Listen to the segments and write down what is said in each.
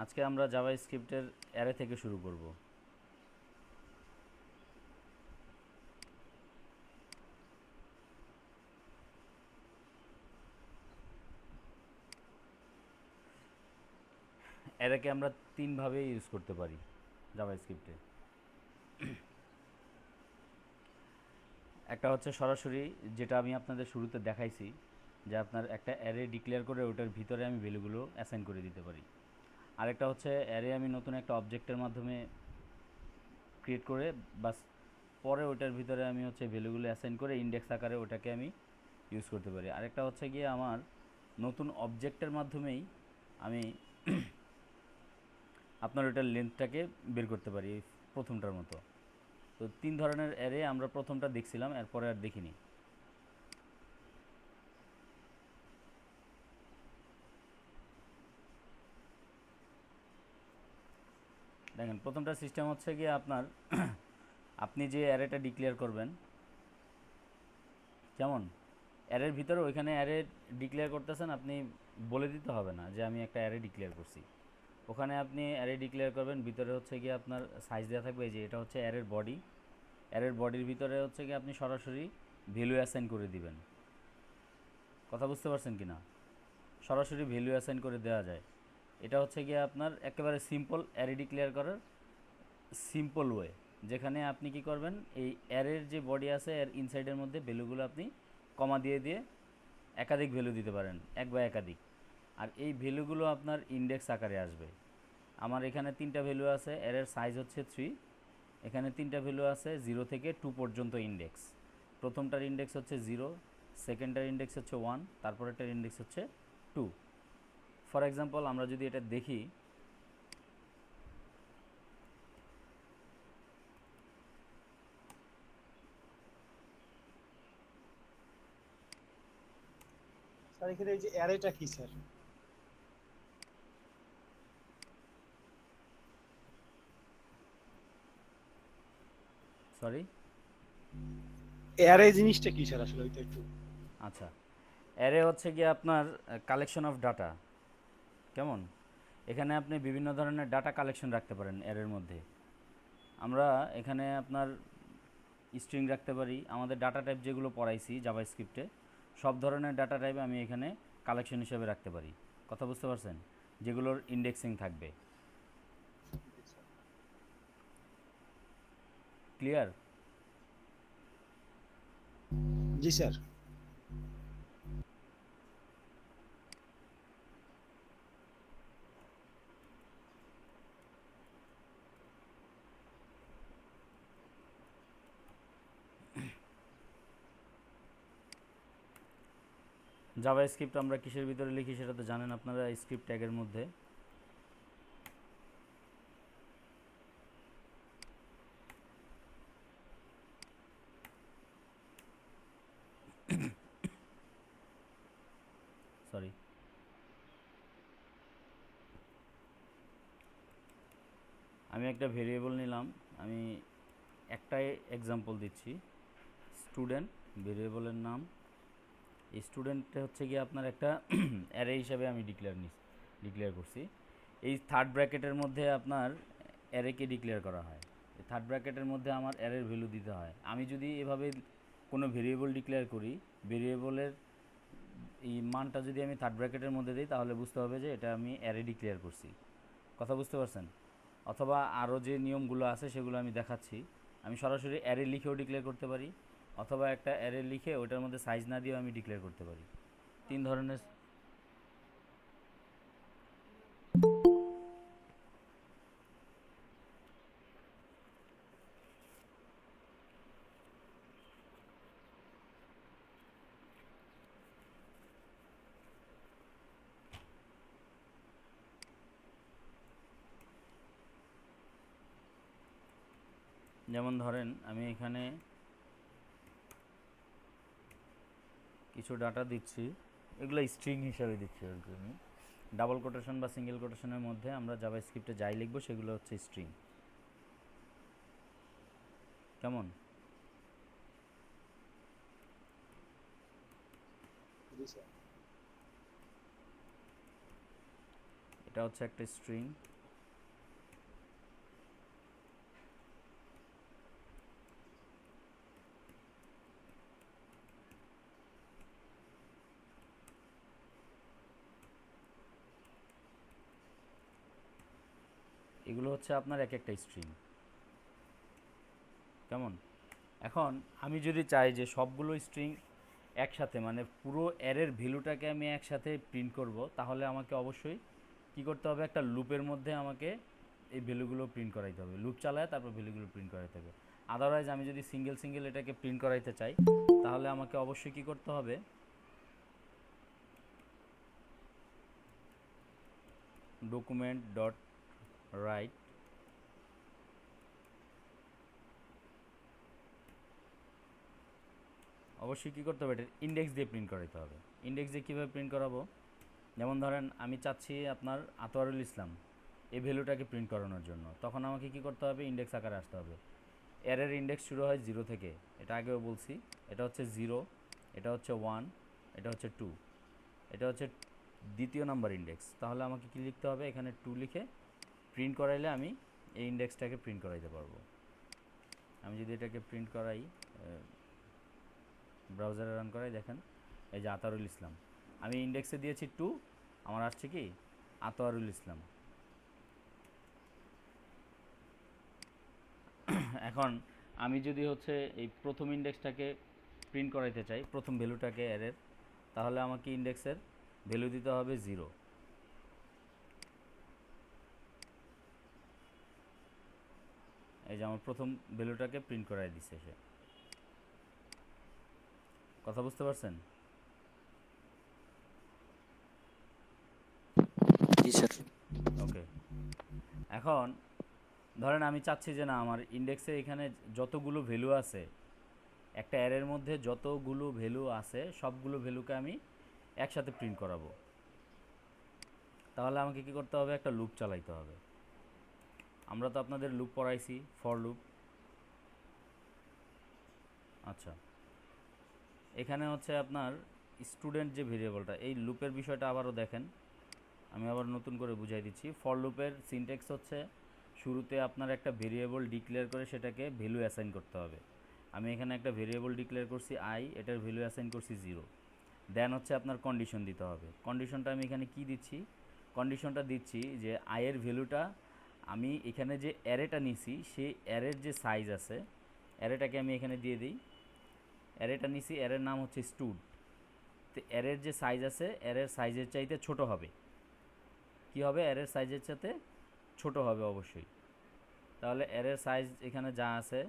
আজকে আমরা Java স্ক্রিপ্টের array থেকে শুরু করব। অ্যারেকে আমরা তিনভাবে ইউজ করতে পারি জাভা স্ক্রিপ্টে। একটা হচ্ছে সরাসরি, যেটা আমি আপনাদের শুরুতে দেখাইছি, যে আপনার একটা অ্যারে ডিক্লেয়ার করে ওটার ভিতরে আমি ভ্যালুগুলো অ্যাসাইন করে দিতে পারি। আরেকটা হচ্ছে অ্যারে আমি নতুন একটা অবজেক্টের মাধ্যমে ক্রিয়েট করে বাস পরে ওটার ভিতরে আমি হচ্ছে ভ্যালুগুলো অ্যাসাইন করে ইন্ডেক্স আকারে ওটাকে আমি ইউজ করতে পারি। আরেকটা হচ্ছে গিয়ে আমার নতুন অবজেক্টের মাধ্যমেই আমি আপনার ওটার লেন্থটাকে বের করতে পারি, এই প্রথমটার মতো। তো তিন ধরনের অ্যারে আমরা প্রথমটা দেখছিলাম, এরপরে আর দেখিনি। দেখেন, প্রথমটা সিস্টেম হচ্ছে গিয়ে আপনার আপনি যে অ্যারেটা ডিক্লেয়ার করবেন, যেমন অ্যারের ভিতরে ওইখানে অ্যারে ডিক্লেয়ার করতেছেন, আপনি বলে দিতে হবে না যে আমি একটা অ্যারে ডিক্লেয়ার করছি। ওখানে আপনি অ্যারে ডিক্লেয়ার করবেন, ভিতরে হচ্ছে গিয়ে আপনার সাইজ দেওয়া থাকবে, যে এটা হচ্ছে অ্যারের বডি। অ্যারের বডির ভিতরে হচ্ছে গিয়ে আপনি সরাসরি ভ্যালু অ্যাসাইন করে দিবেন। কথা বুঝতে পারছেন কি না? সরাসরি ভ্যালু অ্যাসাইন করে দেওয়া যায়। এটা হচ্ছে গিয়ে আপনার একেবারে সিম্পল অ্যারে ডিক্লেয়ার করার সিম্পল ওয়ে, যেখানে আপনি কি করবেন, এই অ্যারের যে বডি আছে এর ইনসাইডের মধ্যে ভ্যালুগুলো আপনি কমা দিয়ে দিয়ে একাধিক ভ্যালু দিতে পারেন, এক বা একাধিক। আর এই ভ্যালুগুলো আপনার ইন্ডেক্স আকারে আসবে। আমার এখানে তিনটা ভ্যালু আছে, অ্যারের সাইজ হচ্ছে 3। এখানে তিনটা ভ্যালু আছে 0 থেকে 2 পর্যন্ত ইন্ডেক্স। প্রথমটার ইন্ডেক্স হচ্ছে 0, সেকেন্ডটার ইন্ডেক্স হচ্ছে 1, তারপরেরটার ইন্ডেক্স হচ্ছে 2। ফর এক্সাম্পল আমরা যদি এটা দেখি, স্যার এখানে এই যে অ্যারেটা কি স্যার? সরি, অ্যারে জিনিসটা কি স্যার আসলে ওইটা একটু। আচ্ছা, অ্যারে হচ্ছে গিয়ে আপনার কালেকশন অফ ডাটা। কেমন? এখানে আপনি বিভিন্ন ধরনের ডাটা কালেকশন রাখতে পারেন অ্যারের মধ্যে। আমরা এখানে আপনার স্ট্রিং রাখতে পারি, আমাদের ডাটা টাইপ যেগুলো পড়াইছি জাভা স্ক্রিপ্টে, সব ধরনের ডাটা টাইপ আমি এখানে কালেকশন হিসেবে রাখতে পারি। কথা বুঝতে পারছেন? যেগুলোর ইন্ডেক্সিং থাকবে। ক্লিয়ার? জি স্যার। জাভা স্ক্রিপ্ট আমরা কিসের ভিতরে লিখি সেটা তো জানেন আপনারা, স্ক্রিপ্ট ট্যাগের মধ্যে। সরি, আমি একটা ভেরিয়েবল নিলাম, আমি একটাই এক্সাম্পল দিচ্ছি। স্টুডেন্ট ভেরিয়েবলের নাম। এই স্টুডেন্ট হচ্ছে গিয়ে আপনার একটা অ্যারে হিসাবে আমি ডিক্লেয়ার করছি। এই থার্ড ব্র্যাকেটের মধ্যে আপনার অ্যারেকে ডিক্লেয়ার করা হয়। এই থার্ড ব্র্যাকেটের মধ্যে আমার অ্যারের ভ্যালু দিতে হয়। আমি যদি এভাবে কোনো ভেরিয়েবল ডিক্লেয়ার করি, ভেরিয়েবলের এই মানটা যদি আমি থার্ড ব্র্যাকেটের মধ্যে দিই, তাহলে বুঝতে হবে যে এটা আমি অ্যারে ডিক্লেয়ার করছি। কথা বুঝতে পারছেন? অথবা আরও যে নিয়মগুলো আছে সেগুলো আমি দেখাচ্ছি। আমি সরাসরি অ্যারে লিখেও ডিক্লেয়ার করতে পারি, অথবা একটা অ্যারে লিখে ওটার মধ্যে সাইজ না দিয়েও আমি ডিক্লেয়ার করতে পারি। তিন ধরনের। যেমন ধরেন আমি এখানে কিছু ডাটা দিচ্ছি, এগুলো স্ট্রিং হিসাবে দিচ্ছি আর কি। আমি ডাবল কোটেশন বা সিঙ্গেল কোটেশনের মধ্যে আমরা জাভা স্ক্রিপ্টে যাই লিখবো সেগুলো হচ্ছে স্ট্রিং। কেমন? জি স্যার। এটা হচ্ছে একটা স্ট্রিং, এগুলো হচ্ছে আপনার এক একটা স্ট্রিং। কেমন? এখন আমি যদি চাই যে সবগুলো স্ট্রিং একসাথে, মানে পুরো অ্যারের ভ্যালুটাকে আমি একসাথে প্রিন্ট করব, তাহলে আমাকে অবশ্যই কি করতে হবে, একটা লুপের মধ্যে আমাকে এই ভ্যালুগুলো প্রিন্ট করাইতে হবে, লুপ চালায় তারপর ভ্যালুগুলো প্রিন্ট করাইতে হবে। আদারওয়াইজ আমি যদি সিঙ্গেল সিঙ্গেল এটাকে প্রিন্ট করাইতে চাই, তাহলে আমাকে অবশ্যই কি করতে হবে, ডকুমেন্ট ডট রাইট অবশ্যই কী করতে হবে, এটা ইন্ডেক্স দিয়ে প্রিন্ট করাইতে হবে। ইন্ডেক্স দিয়ে কীভাবে প্রিন্ট করাবো, যেমন ধরেন আমি চাচ্ছি আপনার আতোয়ারুল ইসলাম এই ভ্যালুটাকে প্রিন্ট করানোর জন্য, তখন আমাকে কি করতে হবে, ইন্ডেক্স আকারে আসতে হবে। অ্যারের ইন্ডেক্স শুরু হয় 0 থেকে, এটা আগেও বলছি। এটা হচ্ছে 0, এটা হচ্ছে 1, এটা হচ্ছে 2, এটা হচ্ছে দ্বিতীয় নাম্বার ইন্ডেক্স। তাহলে আমাকে কি লিখতে হবে, এখানে 2 লিখে প্রিন্ট করাইলে আমি এই ইন্ডেক্সটাকে প্রিন্ট করাইতে পারবো। আমি যদি এটাকে প্রিন্ট করাই, ব্রাউজারে রান করাই, দেখেন এই যে আতোয়ারুল ইসলাম, আমি ইন্ডেক্সে দিয়েছি 2, আমার আসছে কি আতোয়ারুল ইসলাম। এখন আমি যদি হচ্ছে এই প্রথম ইন্ডেক্সটাকে প্রিন্ট করাইতে চাই, প্রথম ভ্যালুটাকে অ্যারের, তাহলে আমাকে ইন্ডেক্সের ভ্যালু দিতে হবে 0। এই যে আমার প্রথম ভ্যালুটাকে প্রিন্ট করাই দিচ্ছে সে। কথা বুঝতে পারছেন? জি স্যার। ওকে। এখন ধরেন আমি চাচ্ছি যে না, আমার ইন্ডেক্সে এখানে যতগুলো ভ্যালু আছে, একটা অ্যারের মধ্যে যতগুলো ভ্যালু আছে সবগুলো ভ্যালুকে আমি একসাথে প্রিন্ট করাবো। তাহলে আমাকে কি করতে হবে, একটা লুপ চালাইতে হবে। আমরা তো আপনাদের লুপ পড়াইছি, ফর লুপ। আচ্ছা, এখানে হচ্ছে আপনার স্টুডেন্ট যে ভেরিয়েবলটা, এই লুপের বিষয়টা আবারও দেখেন, আমি আবার নতুন করে বুঝাই দিচ্ছি। ফর লুপের সিনট্যাক্স হচ্ছে শুরুতে আপনার একটা ভেরিয়েবল ডিক্লেয়ার করে সেটাকে ভ্যালু অ্যাসাইন করতে হবে। আমি এখানে একটা ভেরিয়েবল ডিক্লেয়ার করছি আই, এটার ভ্যালু অ্যাসাইন করছি 0। দেন হচ্ছে আপনার কন্ডিশন দিতে হবে। কন্ডিশনটা আমি এখানে কি দিচ্ছি, কন্ডিশনটা দিচ্ছি যে আয়ের ভ্যালুটা, আমি এখানে যে অ্যারেটা নিছি সেই অ্যারের যে সাইজ আছে, অ্যারেটাকে আমি এখানে দিয়ে দিই। অ্যারেটা নিছি, অ্যারের নাম হচ্ছে স্টুড। তো অ্যারের যে সাইজ আছে, অ্যারের সাইজের চাইতে ছোট হবে। কি হবে, অ্যারের সাইজের সাথে ছোট হবে অবশ্যই। তাহলে অ্যারের সাইজ এখানে যা আছে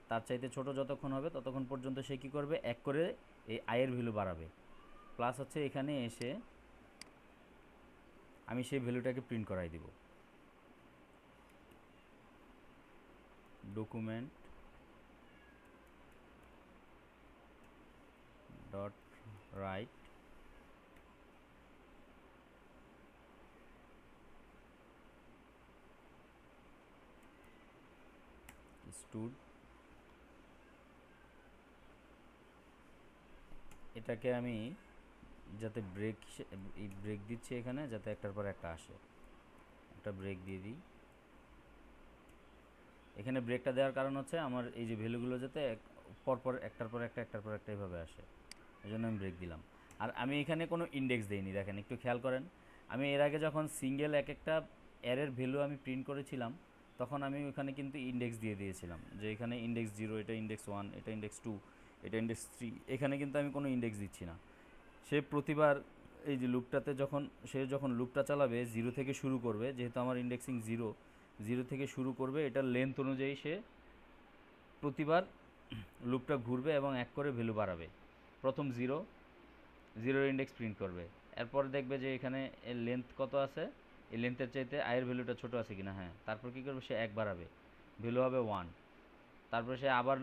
তার চাইতে ছোট যতক্ষণ হবে ততক্ষণ পর্যন্ত সে কী করবে, এক করে এই আয়ের ভ্যালু বাড়াবে। প্লাস হচ্ছে এখানে এসে আমি সেই ভ্যালুটাকে প্রিন্ট করাই দিব। ডকুমেন্ট ডট রাইট স্টুড, এটাকে আমি যাতে ব্রেক, এই ব্রেক দিচ্ছি এখানে যাতে একটার পর একটা আসে, একটা ব্রেক দিয়ে দিই। এখানে ব্রেকটা দেওয়ার কারণ হচ্ছে আমার এই যে ভ্যালুগুলো যাতে পরপর একটার পর একটা একটার পর একটা এইভাবে আসে, এই জন্য আমি ব্রেক দিলাম। আর আমি এখানে কোনো ইন্ডেক্স দিইনি, দেখেন একটু খেয়াল করেন। আমি এর আগে যখন সিঙ্গেল এক একটা অ্যারের ভ্যালু আমি প্রিন্ট করেছিলাম, তখন আমি ওখানে কিন্তু ইন্ডেক্স দিয়ে দিয়েছিলাম, যে এখানে ইন্ডেক্স 0, এটা ইন্ডেক্স 1, এটা ইন্ডেক্স 2, এটা ইন্ডেক্স 3। এখানে কিন্তু আমি কোনো ইন্ডেক্স দিচ্ছি না। সে প্রতিবার এই যে লুপটাতে যখন লুপটা চালাবে 0 থেকে শুরু করবে, যেহেতু আমার ইন্ডেক্সিং 0 থেকে শুরু করবে, এটার লেন্থ অনুযায়ী সে প্রতিবার লুপটা ঘুরবে এবং এক করে ভ্যালু বাড়াবে। প্রথম 0 ইন্ডেক্স প্রিন্ট করবে, এরপর দেখবে যে এখানে এর লেন্থ কত আছে, এই লেন্থের চাইতে আয়ের ভ্যালুটা ছোট আছে কিনা, হ্যাঁ, তারপর কী করবে, সে এক বাড়াবে, ভ্যালু হবে 1। তারপরে সে আবার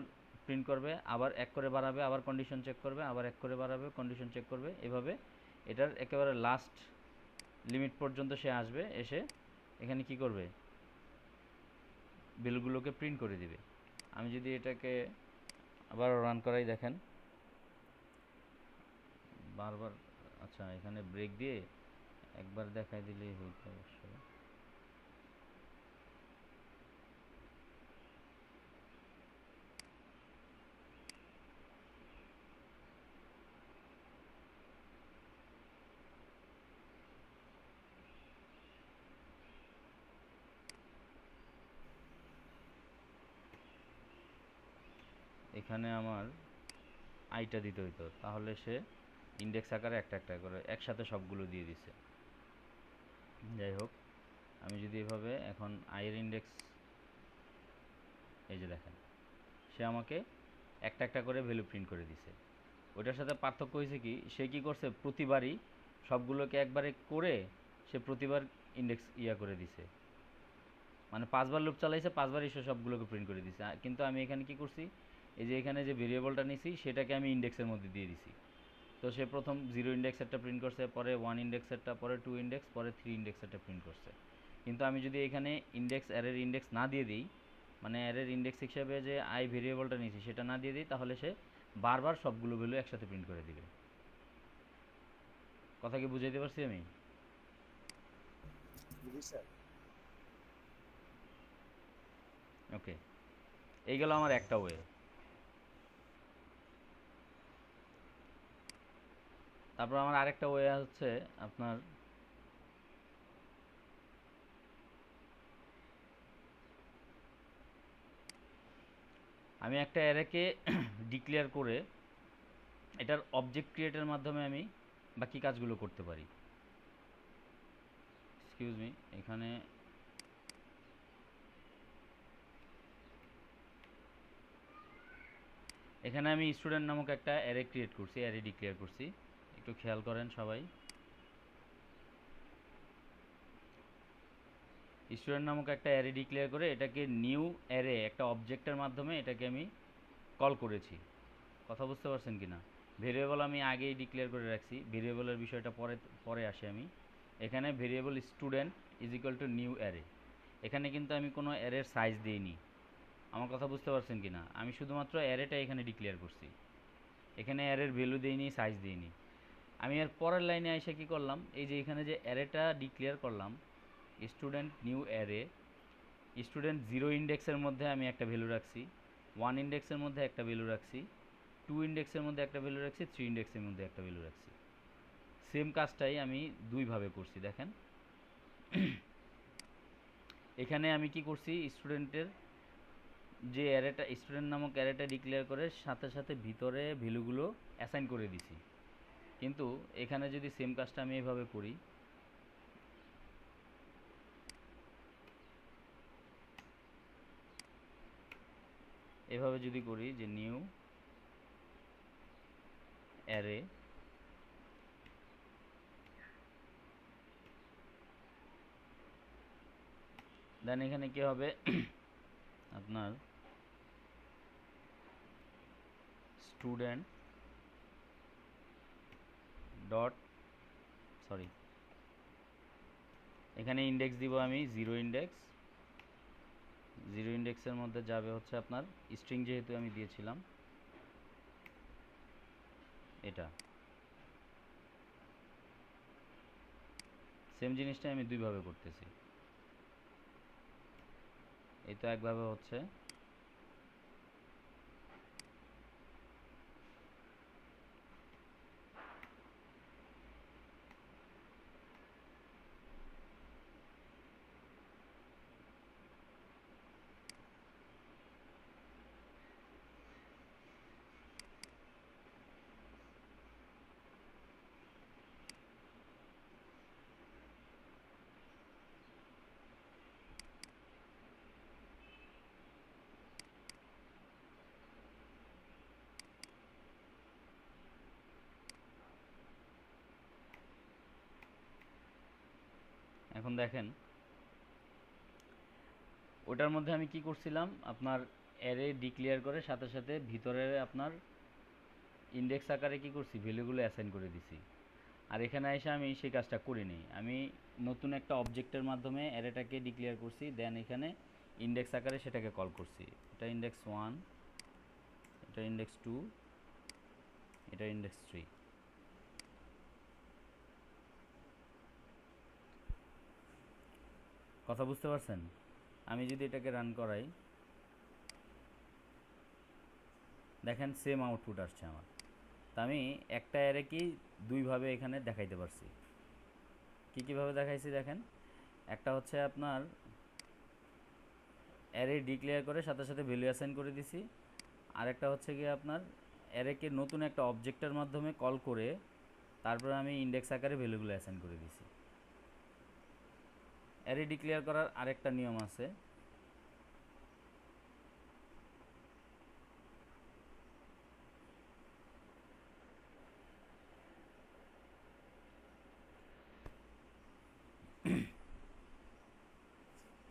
প্রিন্ট করবে, আবার এক করে বাড়াবে, আবার কন্ডিশন চেক করবে, আবার এক করে বাড়াবে, কন্ডিশন চেক করবে, এভাবে এটার একেবারে লাস্ট লিমিট পর্যন্ত সে আসবে, এসে এখানে কি করবে, ভ্যালুগুলোকে প্রিন্ট করে দিবে। আমি যদি এটাকে আবার রান করাই, দেখেন বারবার, আচ্ছা এখানে ব্রেক দিয়ে একবার দেখাই দিলেই হইতো অবশ্য। এখানে আমার আইটা দিতে হইতো, তাহলে সে ইন্ডেক্স আকারে একটা একটা করে একসাথে সবগুলো দিয়ে দিছে। যাই হোক, আমি যদি এভাবে এখন আয়ের ইন্ডেক্স, এই যে দেখেন, সে আমাকে একটা একটা করে ভ্যালু প্রিন্ট করে দিছে। ওইটার সাথে পার্থক্য হয়েছে কি, সে কি করছে প্রতিবারই সবগুলোকে একবারে করে সে প্রতিবার ইন্ডেক্স ইয়া করে দিছে, মানে 5বার লুপ চালাইছে, 5বারই সে সবগুলোকে প্রিন্ট করে দিছে। কিন্তু আমি এখানে কি করছি, এই যে এখানে যে ভেরিয়েবলটা নিছি সেটাকে আমি ইন্ডেক্সের মধ্যে দিয়ে দিছি। তো সে প্রথম 0 ইন্ডেক্সেরটা প্রিন্ট করছে, পরে 1 ইন্ডেক্সেরটা, পরে 2 ইন্ডেক্স, পরে 3 ইন্ডেক্সেরটা প্রিন্ট করছে। কিন্তু আমি যদি এখানে ইন্ডেক্স অ্যারের ইন্ডেক্স না দিয়ে দিই, মানে অ্যারের ইন্ডেক্স হিসাবে যে আই ভেরিয়েবলটা নিয়েছি সেটা না দিয়ে দিই, তাহলে সে বারবার সবগুলো ভ্যালু একসাথে প্রিন্ট করে দিবে। কথা কি বুঝাইতে পারছি আমি? জি স্যার। ওকে, এই গেল আমার একটা ওয়ে। তারপর আমার আরেকটা ওয়ে হচ্ছে আপনার, আমি একটা অ্যারেকে ডিক্লেয়ার করে এটার অবজেক্ট ক্রিয়েটের মাধ্যমে আমি বাকি কাজগুলো করতে পারি। এক্সকিউজ মি, এখানে এখানে আমি স্টুডেন্ট নামক একটা অ্যারে ক্রিয়েট করছি, অ্যারে ডিক্লেয়ার করছি। একটু খেয়াল করেন সবাই। স্টুডেন্ট নামক একটা অ্যারে ডিক্লেয়ার করে এটাকে নিউ অ্যারে একটা অবজেক্টের মাধ্যমে এটাকে আমি কল করেছি। কথা বুঝতে পারছেন কি না? ভেরিয়েবল আমি আগেই ডিক্লেয়ার করে রাখছি, ভেরিয়েবলের বিষয়টা পরে পরে আসি আমি। এখানে variable student is equal to new array. এখানে কিন্তু আমি কোনো অ্যারের সাইজ দিইনি। আমার কথা বুঝতে পারছেন কি না? আমি শুধুমাত্র অ্যারেটা এখানে ডিক্লেয়ার করছি, এখানে অ্যারের ভ্যালু দিইনি, সাইজ দিইনি। আমি এর পরের লাইনে এসে কি করলাম, এই যে এখানে যে অ্যারেটা ডিক্লেয়ার করলাম, স্টুডেন্ট নিউ অ্যারে, স্টুডেন্ট 0 ইন্ডেক্সের মধ্যে আমি একটা ভ্যালু রাখছি, 1 ইন্ডেক্সের মধ্যে একটা ভ্যালু রাখছি, 2 ইন্ডেক্সের মধ্যে একটা ভ্যালু রাখছি, 3 ইন্ডেক্সের মধ্যে একটা ভ্যালু রাখছি। সেম কাজটাই আমি দুইভাবে করছি, দেখেন। এখানে আমি কি করছি, স্টুডেন্টের যে অ্যারেটা, স্টুডেন্ট নামক অ্যারেটা ডিক্লেয়ার করে সাথে সাথে ভিতরে ভ্যালুগুলো অ্যাসাইন করে দিছি। কিন্তু এখানে যদি সেম কাজটা আমি এভাবে করি, এভাবে যদি করি যে নিউ অ্যারে, দেন এখানে কি হবে আপনার স্টুডেন্ট ডট, সরি, এখানে ইন্ডেক্স দিব আমি 0 ইন্ডেক্স, 0 ইন্ডেক্সের মধ্যে যাবে হচ্ছে আপনার স্ট্রিং, যেহেতু আমি দিয়েছিলাম এটা। সেম জিনিসটা আমি দুইভাবে করতেছি, এই তো একভাবে হচ্ছে। এখন দেখেন ওটার মধ্যে আমি কি করছিলাম, আপনার অ্যারে ডিক্লেয়ার করে সাথে সাথে ভিতরে আপনার ইন্ডেক্স আকারে কি করছি, ভ্যালুগুলো অ্যাসাইন করে দিছি। আর এখানে এসে আমি সেই কাজটা করিনি, আমি নতুন একটা অবজেক্টের মাধ্যমে অ্যারেটাকে ডিক্লেয়ার করছি, দেন এখানে ইন্ডেক্স আকারে সেটাকে কল করছি। এটা ইন্ডেক্স 1, এটা ইন্ডেক্স 2, এটা ইন্ডেক্স 3। কথা বুঝতে পারছেন? আমি যদি এটাকে রান করাই, দেখেন সেম আউটপুট আসছে আমার। তা আমি একটা অ্যারেকেই দুইভাবে এখানে দেখাইতে পারছি। কীভাবে দেখাইছি দেখেন, একটা হচ্ছে আপনার অ্যারে ডিক্লেয়ার করে সাথে সাথে ভ্যালু অ্যাসাইন করে দিছি, আরেকটা হচ্ছে গিয়ে আপনার অ্যারেকে নতুন একটা অবজেক্টের মাধ্যমে কল করে তারপরে আমি ইন্ডেক্স আকারে ভ্যালুগুলো অ্যাসাইন করে দিছি। অ্যারে ডিক্লেয়ার করার আরেকটা নিয়ম আছে,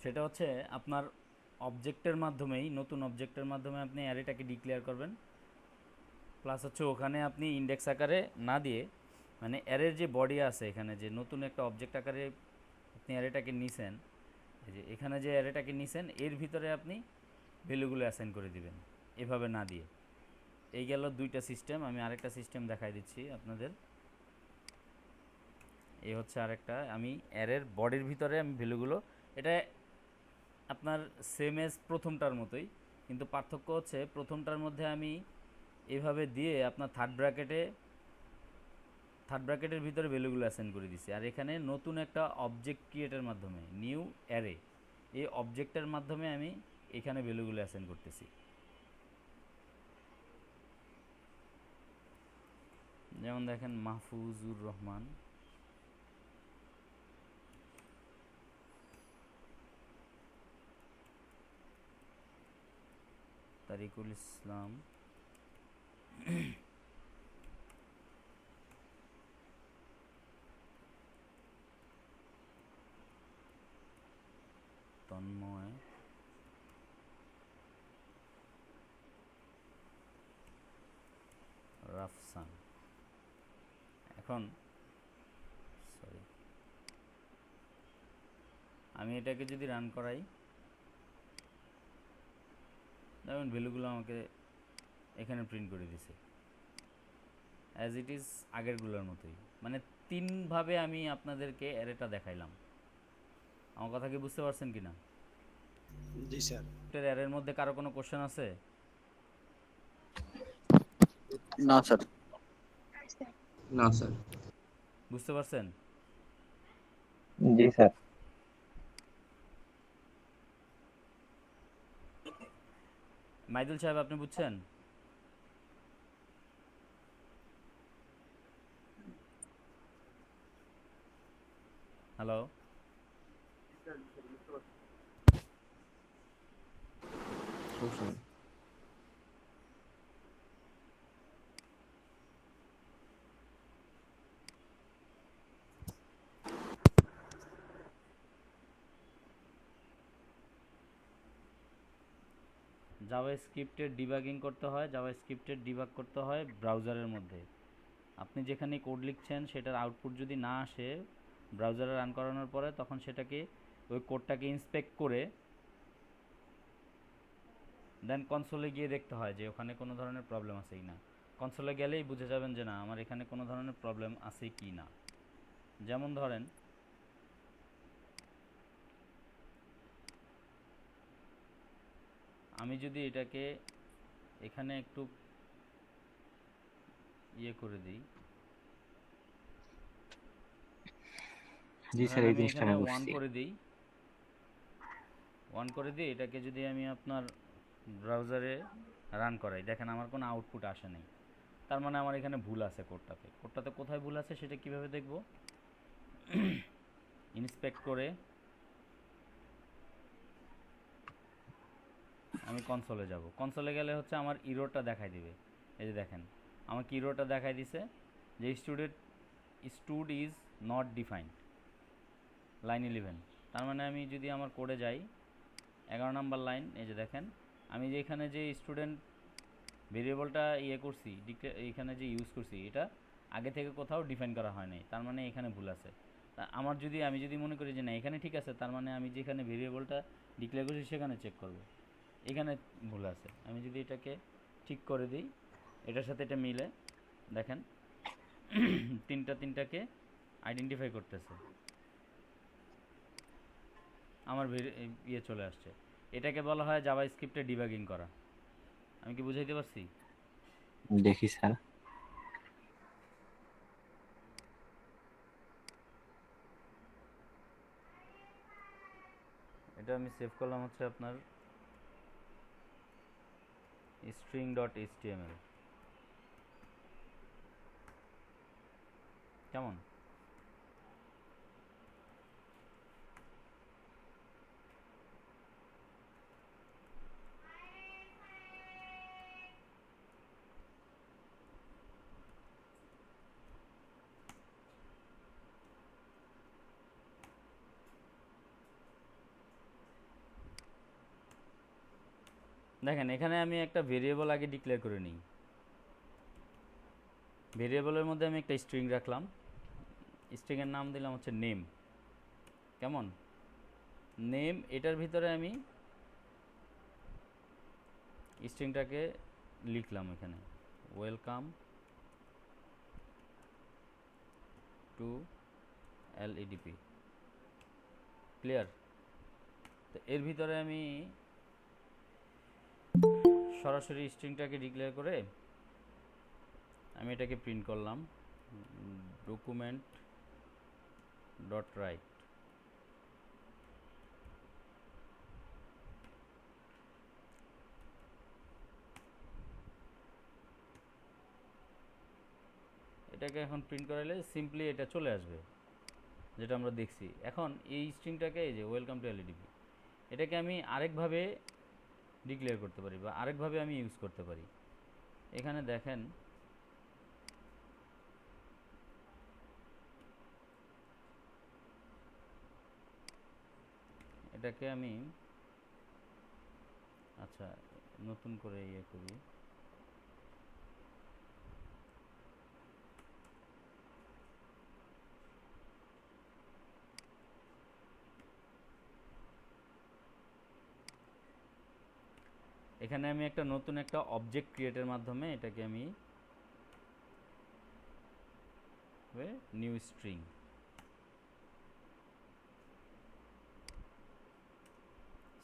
সেটা হচ্ছে আপনার অবজেক্টের মাধ্যমেই, নতুন অবজেক্টের মাধ্যমে আপনি অ্যারেটাকে ডিক্লেয়ার করবেন, প্লাস হচ্ছে ওখানে আপনি ইন্ডেক্স আকারে না দিয়ে, মানে অ্যারের যে বডি আছে এখানে যে নতুন একটা অবজেক্ট আকারে আপনি অ্যারেটাকে নিছেন, এই যে এখানে যে অ্যারেটাকে নিছেন এর ভিতরে আপনি ভ্যালুগুলো অ্যাসাইন করে দিবেন, এভাবে না দিয়ে। এই গেল দুইটা সিস্টেম। আমি আরেকটা সিস্টেম দেখাই দিচ্ছি আপনাদের। এই হচ্ছে আরেকটা, আমি অ্যারের বডির ভিতরে আমি ভ্যালুগুলো, এটা আপনার সেম এজ প্রথমটার মতোই, কিন্তু পার্থক্য হচ্ছে প্রথমটার মধ্যে আমি এভাবে দিয়ে আপনার থার্ড ব্র্যাকেটের ভিতরে ভ্যালুগুলো অ্যাসাইন করে দিছি, আর এখানে নতুন একটা অবজেক্ট ক্রিয়েটের মাধ্যমে নিউ অ্যারে, এই অবজেক্টের মাধ্যমে আমি এখানে ভ্যালুগুলো অ্যাসাইন করতেছি। যেমন দেখেন মাহফুজুর রহমান, তারিকুল ইসলাম, তন্ময়, রাফসান। এখন সরি, আমি এটাকে যদি রান করাই, যেমন ভ্যালুগুলো আমাকে এখানে প্রিন্ট করে দিছে অ্যাজ ইট ইজ আগেরগুলোর মতোই। মানে তিনভাবে আমি আপনাদেরকে অ্যারেটা দেখাইলাম। আমার কথা কি বুঝতে পারছেন কি না? জি স্যার। অ্যারের মধ্যে কারো কোনো কোশ্চেন আছে? না স্যার। না স্যার। বুঝতে পারছেন? জি স্যার। মাইদুল সাহেব আপনি বুঝছেন? হ্যালো, জাভাস্ক্রিপ্টের ডিবাগিং করতে হয়, জাভাস্ক্রিপ্টের ডিবাগ করতে হয় ব্রাউজারের মধ্যে। আপনি যেখানে কোড লিখছেন সেটার আউটপুট যদি না আসে ব্রাউজারে রান করানোর পরে, তখন সেটাকে ওই কোডটাকে ইন্সপেক্ট করে দেন কনসোলে গিয়ে দেখতে হয় যে ওখানে কোনো ধরনের প্রবলেম আছে কি না। কনসোলে গেলেই বুঝে যাবেন যে না আমার এখানে কোনো ধরনের প্রবলেম আছে কি না। যেমন ধরেন আমি যদি এটাকে এখানে একটু ইয়ে করে দিই, জি স্যার, এই আমি জিনিসটা এখানে আমি ওয়ান বুঝছি। করে দিই, ওয়ান করে দিই, এটাকে যদি আমি আপনার ব্রাউজারে রান করাই, দেখেন আমার কোনো আউটপুট আসে নাই। তার মানে আমার এখানে ভুল আছে কোডটাতে। কোডটাতে কোথায় ভুল আছে সেটা কিভাবে দেখব? ইন্সপেক্ট করে আমি কনসোলে যাব। কনসোলে গেলে হচ্ছে আমার ইরোরটা দেখাই দিবে। এই যে দেখেন আমাকে ইরোরটা দেখাই দিছে যে stood is not defined, line 11। তার মানে আমি যদি আমার কোডে যাই 11 নম্বর লাইন, এই যে দেখেন আমি যে এখানে যে স্টুডেন্ট ভেরিয়েবলটা ইয়ে করছি, এখানে যে ইউজ করছি, এটা আগে থেকে কোথাও ডিফাইন করা হয় নাই, তার মানে এখানে ভুল আছে। তা আমি যদি মনে করি যে না এখানে ঠিক আছে, তার মানে আমি যেখানে ভেরিয়েবলটা ডিক্লেয়ার করছি সেখানে চেক করব, এখানে ভুল আছে। আমি যদি এটাকে ঠিক করে দিই, এটার সাথে এটা মিলে, দেখেন তিনটাকে আইডেন্টিফাই করতেছে। আমার ইয়ে চলে আসছে। এটাকে বলা হয় জাভাস্ক্রিপ্টে ডিবাগিং করা। আমি কি বুঝাইতে পারছি? দেখি স্যার। এটা আমি সেভ করলাম হচ্ছে আপনার string.html। কেমন? দেখেন এখানে আমি একটা ভেরিয়েবল আগে ডিক্লেয়ার করে নিই। ভেরিয়েবলের মধ্যে আমি একটা স্ট্রিং রাখলাম, স্ট্রিংয়ের নাম দিলাম হচ্ছে নেম। কেমন? নেম, এটার ভিতরে আমি স্ট্রিংটাকে লিখলাম এখানে ওয়েলকাম টু এলইডিপি। ক্লিয়ার? তো এর ভিতরে আমি সরাসরি স্ট্রিংটাকে ডিক্লেয়ার করে আমি এটাকে প্রিন্ট করলাম ডকুমেন্ট ডট রাইট। এটাকে এখন প্রিন্ট করাইলে সিম্পলি এটা চলে আসবে যেটা আমরা দেখছি। এখন এই স্ট্রিংটাকে, এই যে ওয়েলকাম টু এলইডিপি, এটাকে আমি আরেকভাবে ডিক্লেয়ার করতে পারি বা আরেকভাবে আমি ইউজ করতে পারি। এখানে দেখেন এটাকে আমি আচ্ছা নতুন করে ইয়ে করি। এখানে আমি একটা নতুন একটা অবজেক্ট ক্রিয়েটের মাধ্যমে এটাকে আমি নিউ স্ট্রিং,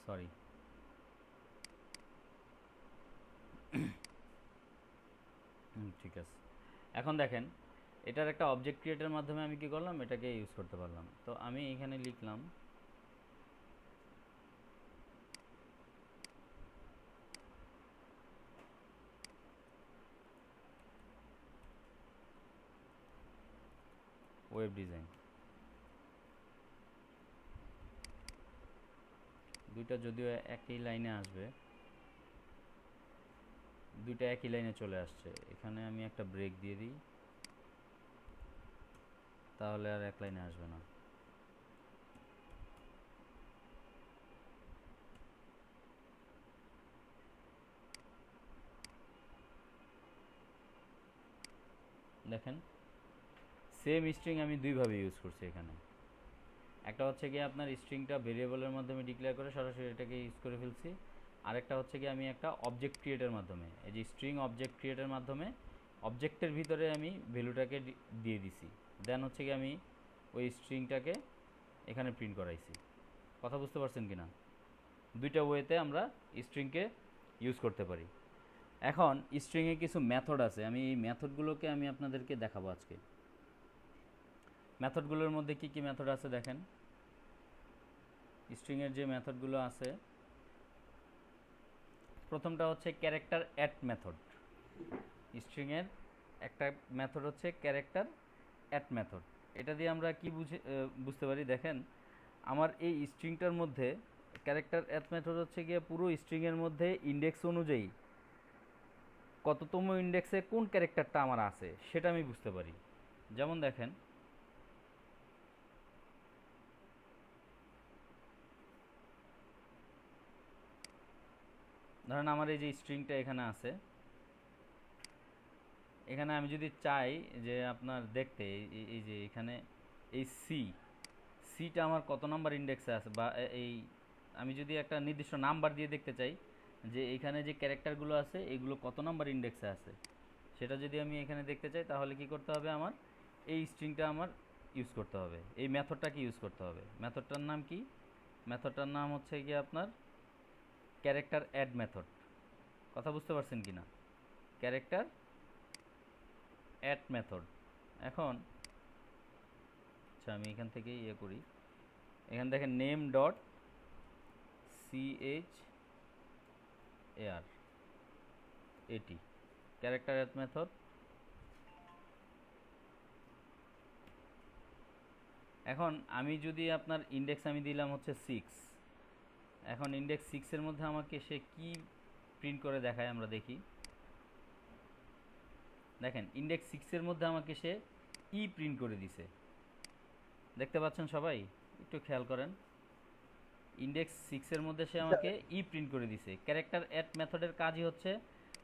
সরি ঠিক আছে। এখন দেখেন এটার একটা অবজেক্ট ক্রিয়েটের মাধ্যমে আমি কি করলাম, এটাকে ইউজ করতে পারলাম। তো আমি এখানে লিখলাম ওয়েব ডিজাইন। দুইটা যদিও একই লাইনে আসবে, দুইটা একই লাইনে চলে আসছে। এখানে আমি একটা ব্রেক দিয়ে দিই, তাহলে আর এক লাইনে আসবে না। দেখেন সেম স্ট্রিং আমি দুইভাবে ইউজ করছি এখানে। একটা হচ্ছে গিয়ে আপনার স্ট্রিংটা ভেরিয়েবলের মাধ্যমে ডিক্লেয়ার করে সরাসরি এটাকে ইউজ করে ফেলছি। আরেকটা হচ্ছে গিয়ে আমি একটা অবজেক্ট ক্রিয়েটের মাধ্যমে, এই যে স্ট্রিং অবজেক্ট ক্রিয়েটের মাধ্যমে অবজেক্টের ভিতরে আমি ভ্যালুটাকে দিয়ে দিছি, দেন হচ্ছে গিয়ে আমি ওই স্ট্রিংটাকে এখানে প্রিন্ট করাইছি। কথা বুঝতে পারছেন কি না? দুইটা ওয়েতে আমরা স্ট্রিংকে ইউজ করতে পারি। এখন স্ট্রিংয়ে কিছু মেথড আছে, আমি এই মেথডগুলোকে আমি আপনাদেরকে দেখাবো আজকে। মেথডগুলোর মধ্যে কি কি মেথড আছে দেখেন। স্ট্রিংয়ের যে মেথডগুলো আছে, প্রথমটা হচ্ছে ক্যারেক্টার অ্যাড মেথড। স্ট্রিংয়ের একটা মেথড হচ্ছে ক্যারেক্টার অ্যাড মেথড। এটা দিয়ে আমরা কি বুঝতে পারি দেখেন, আমার এই স্ট্রিংটার মধ্যে ক্যারেক্টার অ্যাড মেথড হচ্ছে গিয়ে পুরো স্ট্রিংয়ের মধ্যে ইন্ডেক্স অনুযায়ী কততম ইন্ডেক্সে কোন ক্যারেক্টারটা আমার আছে সেটা আমি বুঝতে পারি। যেমন দেখেন ধরেন আমার এই যে স্ট্রিংটা এখানে আছে, এখানে আমি যদি চাই যে আপনার দেখতে এই যে এখানে এই সিটা আমার কত নাম্বার ইন্ডেক্সে আছে, বা এই আমি যদি একটা নির্দিষ্ট নাম্বার দিয়ে দেখতে চাই যে এখানে যে ক্যারেক্টারগুলো আছে এগুলো কত নাম্বার ইন্ডেক্সে আছে, সেটা যদি আমি এখানে দেখতে চাই তাহলে কি করতে হবে, আমার এই স্ট্রিংটা আমার ইউজ করতে হবে, এই মেথডটাকে ইউজ করতে হবে। মেথডটার নাম কি? মেথডটার নাম হচ্ছে গিয়ে আপনার ক্যারেক্টার অ্যাড মেথড। কথা বুঝতে পারছেন কি না? Character add method. এখন আচ্ছা আমি এখান থেকে ইয়ে করি, এখানে দেখেন নেম ডট CHAR এটি ক্যারেক্টার অ্যাড মেথড। এখন আমি যদি আপনার ইন্ডেক্স আমি দিলাম হচ্ছে 6, এখন ইন্ডেক্স 6 এর মধ্যে আমাকে সে কি প্রিন্ট করে দেখায় আমরা দেখি। দেখেন ইন্ডেক্স 6 এর মধ্যে আমাকে সে ই প্রিন্ট করে দিছে, দেখতে পাচ্ছেন সবাই? একটু খেয়াল করেন, ইন্ডেক্স 6 এর মধ্যে সে আমাকে ই প্রিন্ট করে দিছে। ক্যারেক্টার অ্যাড মেথডের কাজই হচ্ছে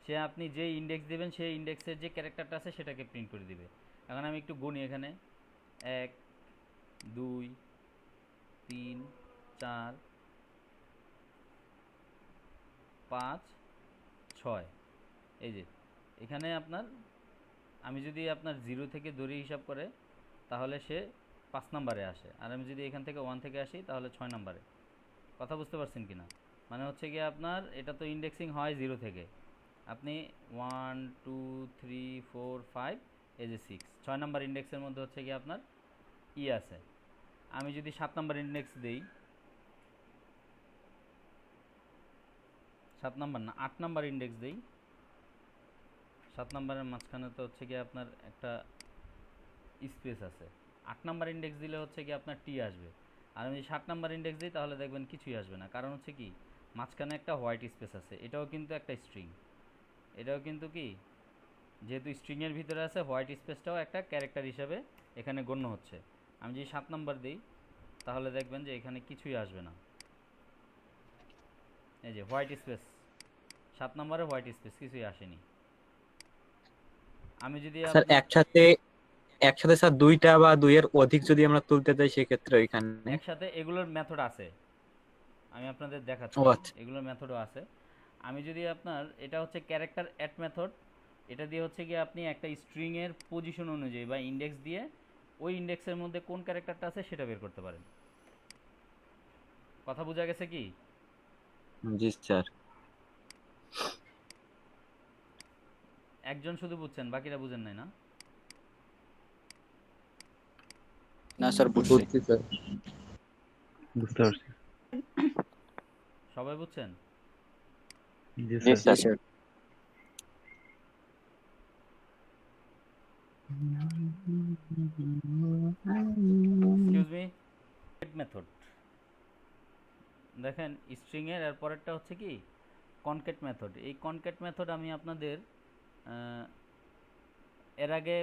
সে আপনি যে ইন্ডেক্স দেবেন সেই ইন্ডেক্সের যে ক্যারেক্টারটা আছে সেটাকে প্রিন্ট করে দিবে। এখন আমি একটু গুনি, এখানে 1 2 3 4 5 6, এই যে এখানে আপনার আমি যদি আপনার 0 থেকে ধরে হিসাব করে তাহলে সে 5 নম্বরে আসে, আর আমি যদি এখান থেকে 1 থেকে আসি তাহলে 6 নম্বরে। কথা বুঝতে পারছেন কি না? মানে হচ্ছে গিয়ে আপনার এটা তো ইন্ডেক্সিং হয় 0 থেকে, আপনি 1 2 3 4 5 এই যে 6 6 নাম্বার ইন্ডেক্সের মধ্যে হচ্ছে গিয়ে আপনার ই আছে। আমি যদি 7 নাম্বার ইন্ডেক্স দেই, 7 নাম্বার না 8 নাম্বার ইন্ডেক্স দেই, 7 নাম্বারের মাঝখানে তো হচ্ছে গিয়ে আপনার একটা স্পেস আছে, 8 নাম্বার ইন্ডেক্স দিলে হচ্ছে কি আপনার টি আসবে। আর আমি যদি 7 নাম্বার ইন্ডেক্স দিই তাহলে দেখবেন কিছুই আসবে না, কারণ হচ্ছে কি মাঝখানে একটা হোয়াইট স্পেস আছে, এটাও কিন্তু একটা স্ট্রিং, এটাও কিন্তু কি যেহেতু স্ট্রিংয়ের ভিতরে আছে হোয়াইট স্পেসটাও একটা ক্যারেক্টার হিসাবে এখানে গণ্য হচ্ছে। আমি যদি 7 নাম্বার দিই তাহলে দেখবেন যে এখানে কিছুই আসবে না, এই যে হোয়াইট স্পেস, 7 নম্বরে হোয়াইট স্পেস কিছুই আসেনি। আমি যদি স্যার একসাথে একসাথে স্যার দুইটা বা দুইয়ের অধিক যদি আমরা তুলতে চাই সেক্ষেত্রে ওইখানে একসাথে এগুলোর মেথড আছে, আমি আপনাদের ও দেখাচ্ছি, আচ্ছা এগুলোর মেথডও আছে। আমি যদি আপনার এটা হচ্ছে ক্যারেক্টার অ্যাড মেথড, এটা দিয়ে হচ্ছে কি আপনি একটা স্ট্রিংয়ের পজিশন অনুযায়ী বা ইন্ডেক্স দিয়ে ওই ইন্ডেক্সের মধ্যে কোন ক্যারেক্টারটা আছে সেটা বের করতে পারেন। কথা বোঝা গেছে কি? জি স্যার। একজন শুধু বুঝছেন, বাকিরা বুঝেন নাই না? না স্যার বুঝছি। বুঝছি স্যার। বুঝতে পারছি। সবাই বুঝছেন? জি জি sir. Sir. Excuse me, method দেখেন স্ট্রিংয়ের এর পরেরটা হচ্ছে কি কনকেট মেথড। এই কনকেট মেথড আমি আপনাদের এর আগে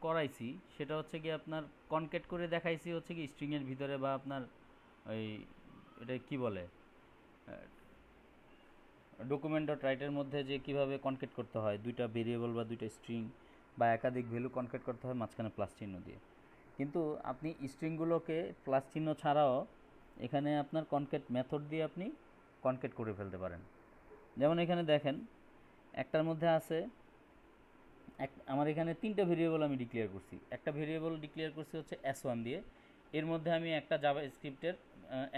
করাইছি, সেটা হচ্ছে কি আপনার কনকেট করে দেখাইছি হচ্ছে কি স্ট্রিংয়ের ভিতরে বা আপনার ওই এটা কি বলে ডকুমেন্ট ডট রাইটের মধ্যে যে কিভাবে কনকেট করতে হয়, দুইটা ভেরিয়েবল বা দুইটা স্ট্রিং বা একাধিক ভ্যালু কনকেট করতে হয় মাঝখানে প্লাস চিহ্ন দিয়ে। কিন্তু আপনি স্ট্রিংগুলোকে প্লাস চিহ্ন ছাড়াও এখানে আপনার কনকেট মেথড দিয়ে আপনি কনকেট করে ফেলতে পারেন। যেমন এখানে দেখেন একটার মধ্যে আছে আমার এখানে 3টা ভেরিয়েবল আমি ডিক্লেয়ার করছি। একটা ভেরিয়েবল ডিক্লেয়ার করছি হচ্ছে s1 দিয়ে, এর মধ্যে আমি একটা জাভা স্ক্রিপ্টের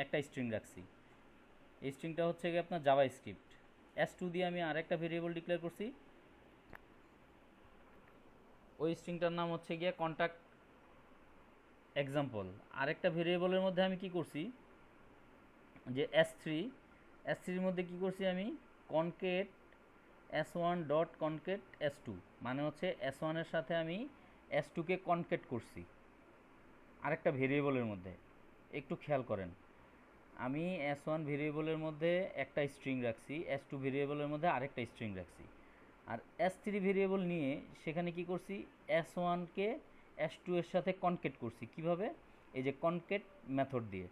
একটা স্ট্রিং রাখছি, এই স্ট্রিংটা হচ্ছে কি আপনার জাভা স্ক্রিপ্ট। s2 দিয়ে আমি আরেকটা ভেরিয়েবল ডিক্লেয়ার করছি, ওই স্ট্রিংটার নাম হচ্ছে গিয়ে কন্ট্যাক্ট এক্সাম্পল। আরেকটা ভেরিয়েবলের মধ্যে আমি কি করছি যে s3 এর মধ্যে কি করছি আমি concat s1 dot concat s2, মানে হচ্ছে s1 এর সাথে আমি s2 কে কনকেট করছি আরেকটা ভেরিয়েবলের মধ্যে। একটু খেয়াল করেন, আমি s1 ভেরিয়েবলের মধ্যে একটা স্ট্রিং রাখছি, s2 ভেরিয়েবলের মধ্যে আরেকটা স্ট্রিং রাখছি, আর s3 ভেরিয়েবল নিয়ে সেখানে কি করছি s1 কে s2 এর সাথে কনকেট করছি। কিভাবে? এই যে কনকেট মেথড দিয়ে,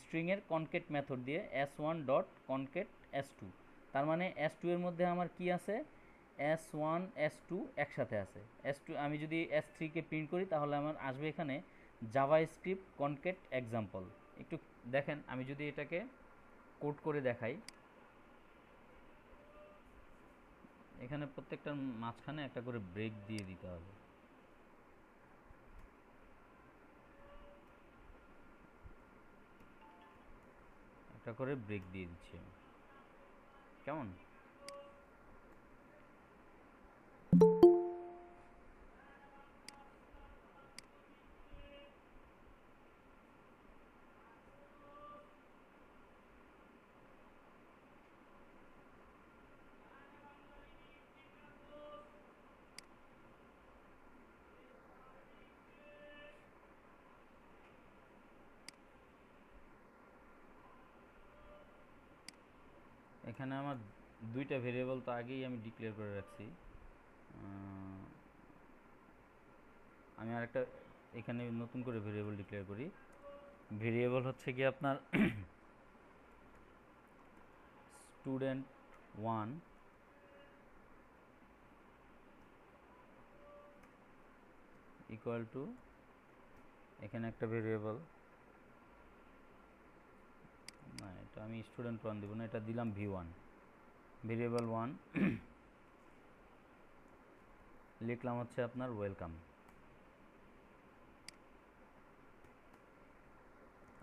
স্ট্রিংয়ের কনকেট মেথড দিয়ে s1 ডট কনকেট s2, তার মানে s2 এর মধ্যে আমার কি আছে s1 s2 একসাথে আছে। s2 আমি যদি s3 কে প্রিন্ট করি তাহলে আমার আসবে এখানে জাভা স্ক্রিপ্ট কনকেট এক্সাম্পল। একটু দেখেন আমি যদি এটাকে কোড করে দেখাই, এখানে প্রত্যেকটার মাঝখানে একটা করে ব্রেক দিয়ে দিতে হবে। একটা করে ব্রেক দিয়ে দিচ্ছি আমি। কেমন? এখানে আমার দুইটা ভেরিয়েবল তো আগেই আমি ডিক্লেয়ার করে রাখছি। আমি আরেকটা এখানে নতুন করে ভেরিয়েবল ডিক্লেয়ার করি। ভেরিয়েবল হচ্ছে কি আপনার স্টুডেন্ট 1 ইকুয়াল টু, এখানে একটা ভেরিয়েবল, না এটা আমি স্টুডেন্ট 1 দিব না, এটা দিলাম v1, ভেরিয়েবল 1 লিখলাম হচ্ছে আপনার ওয়েলকাম।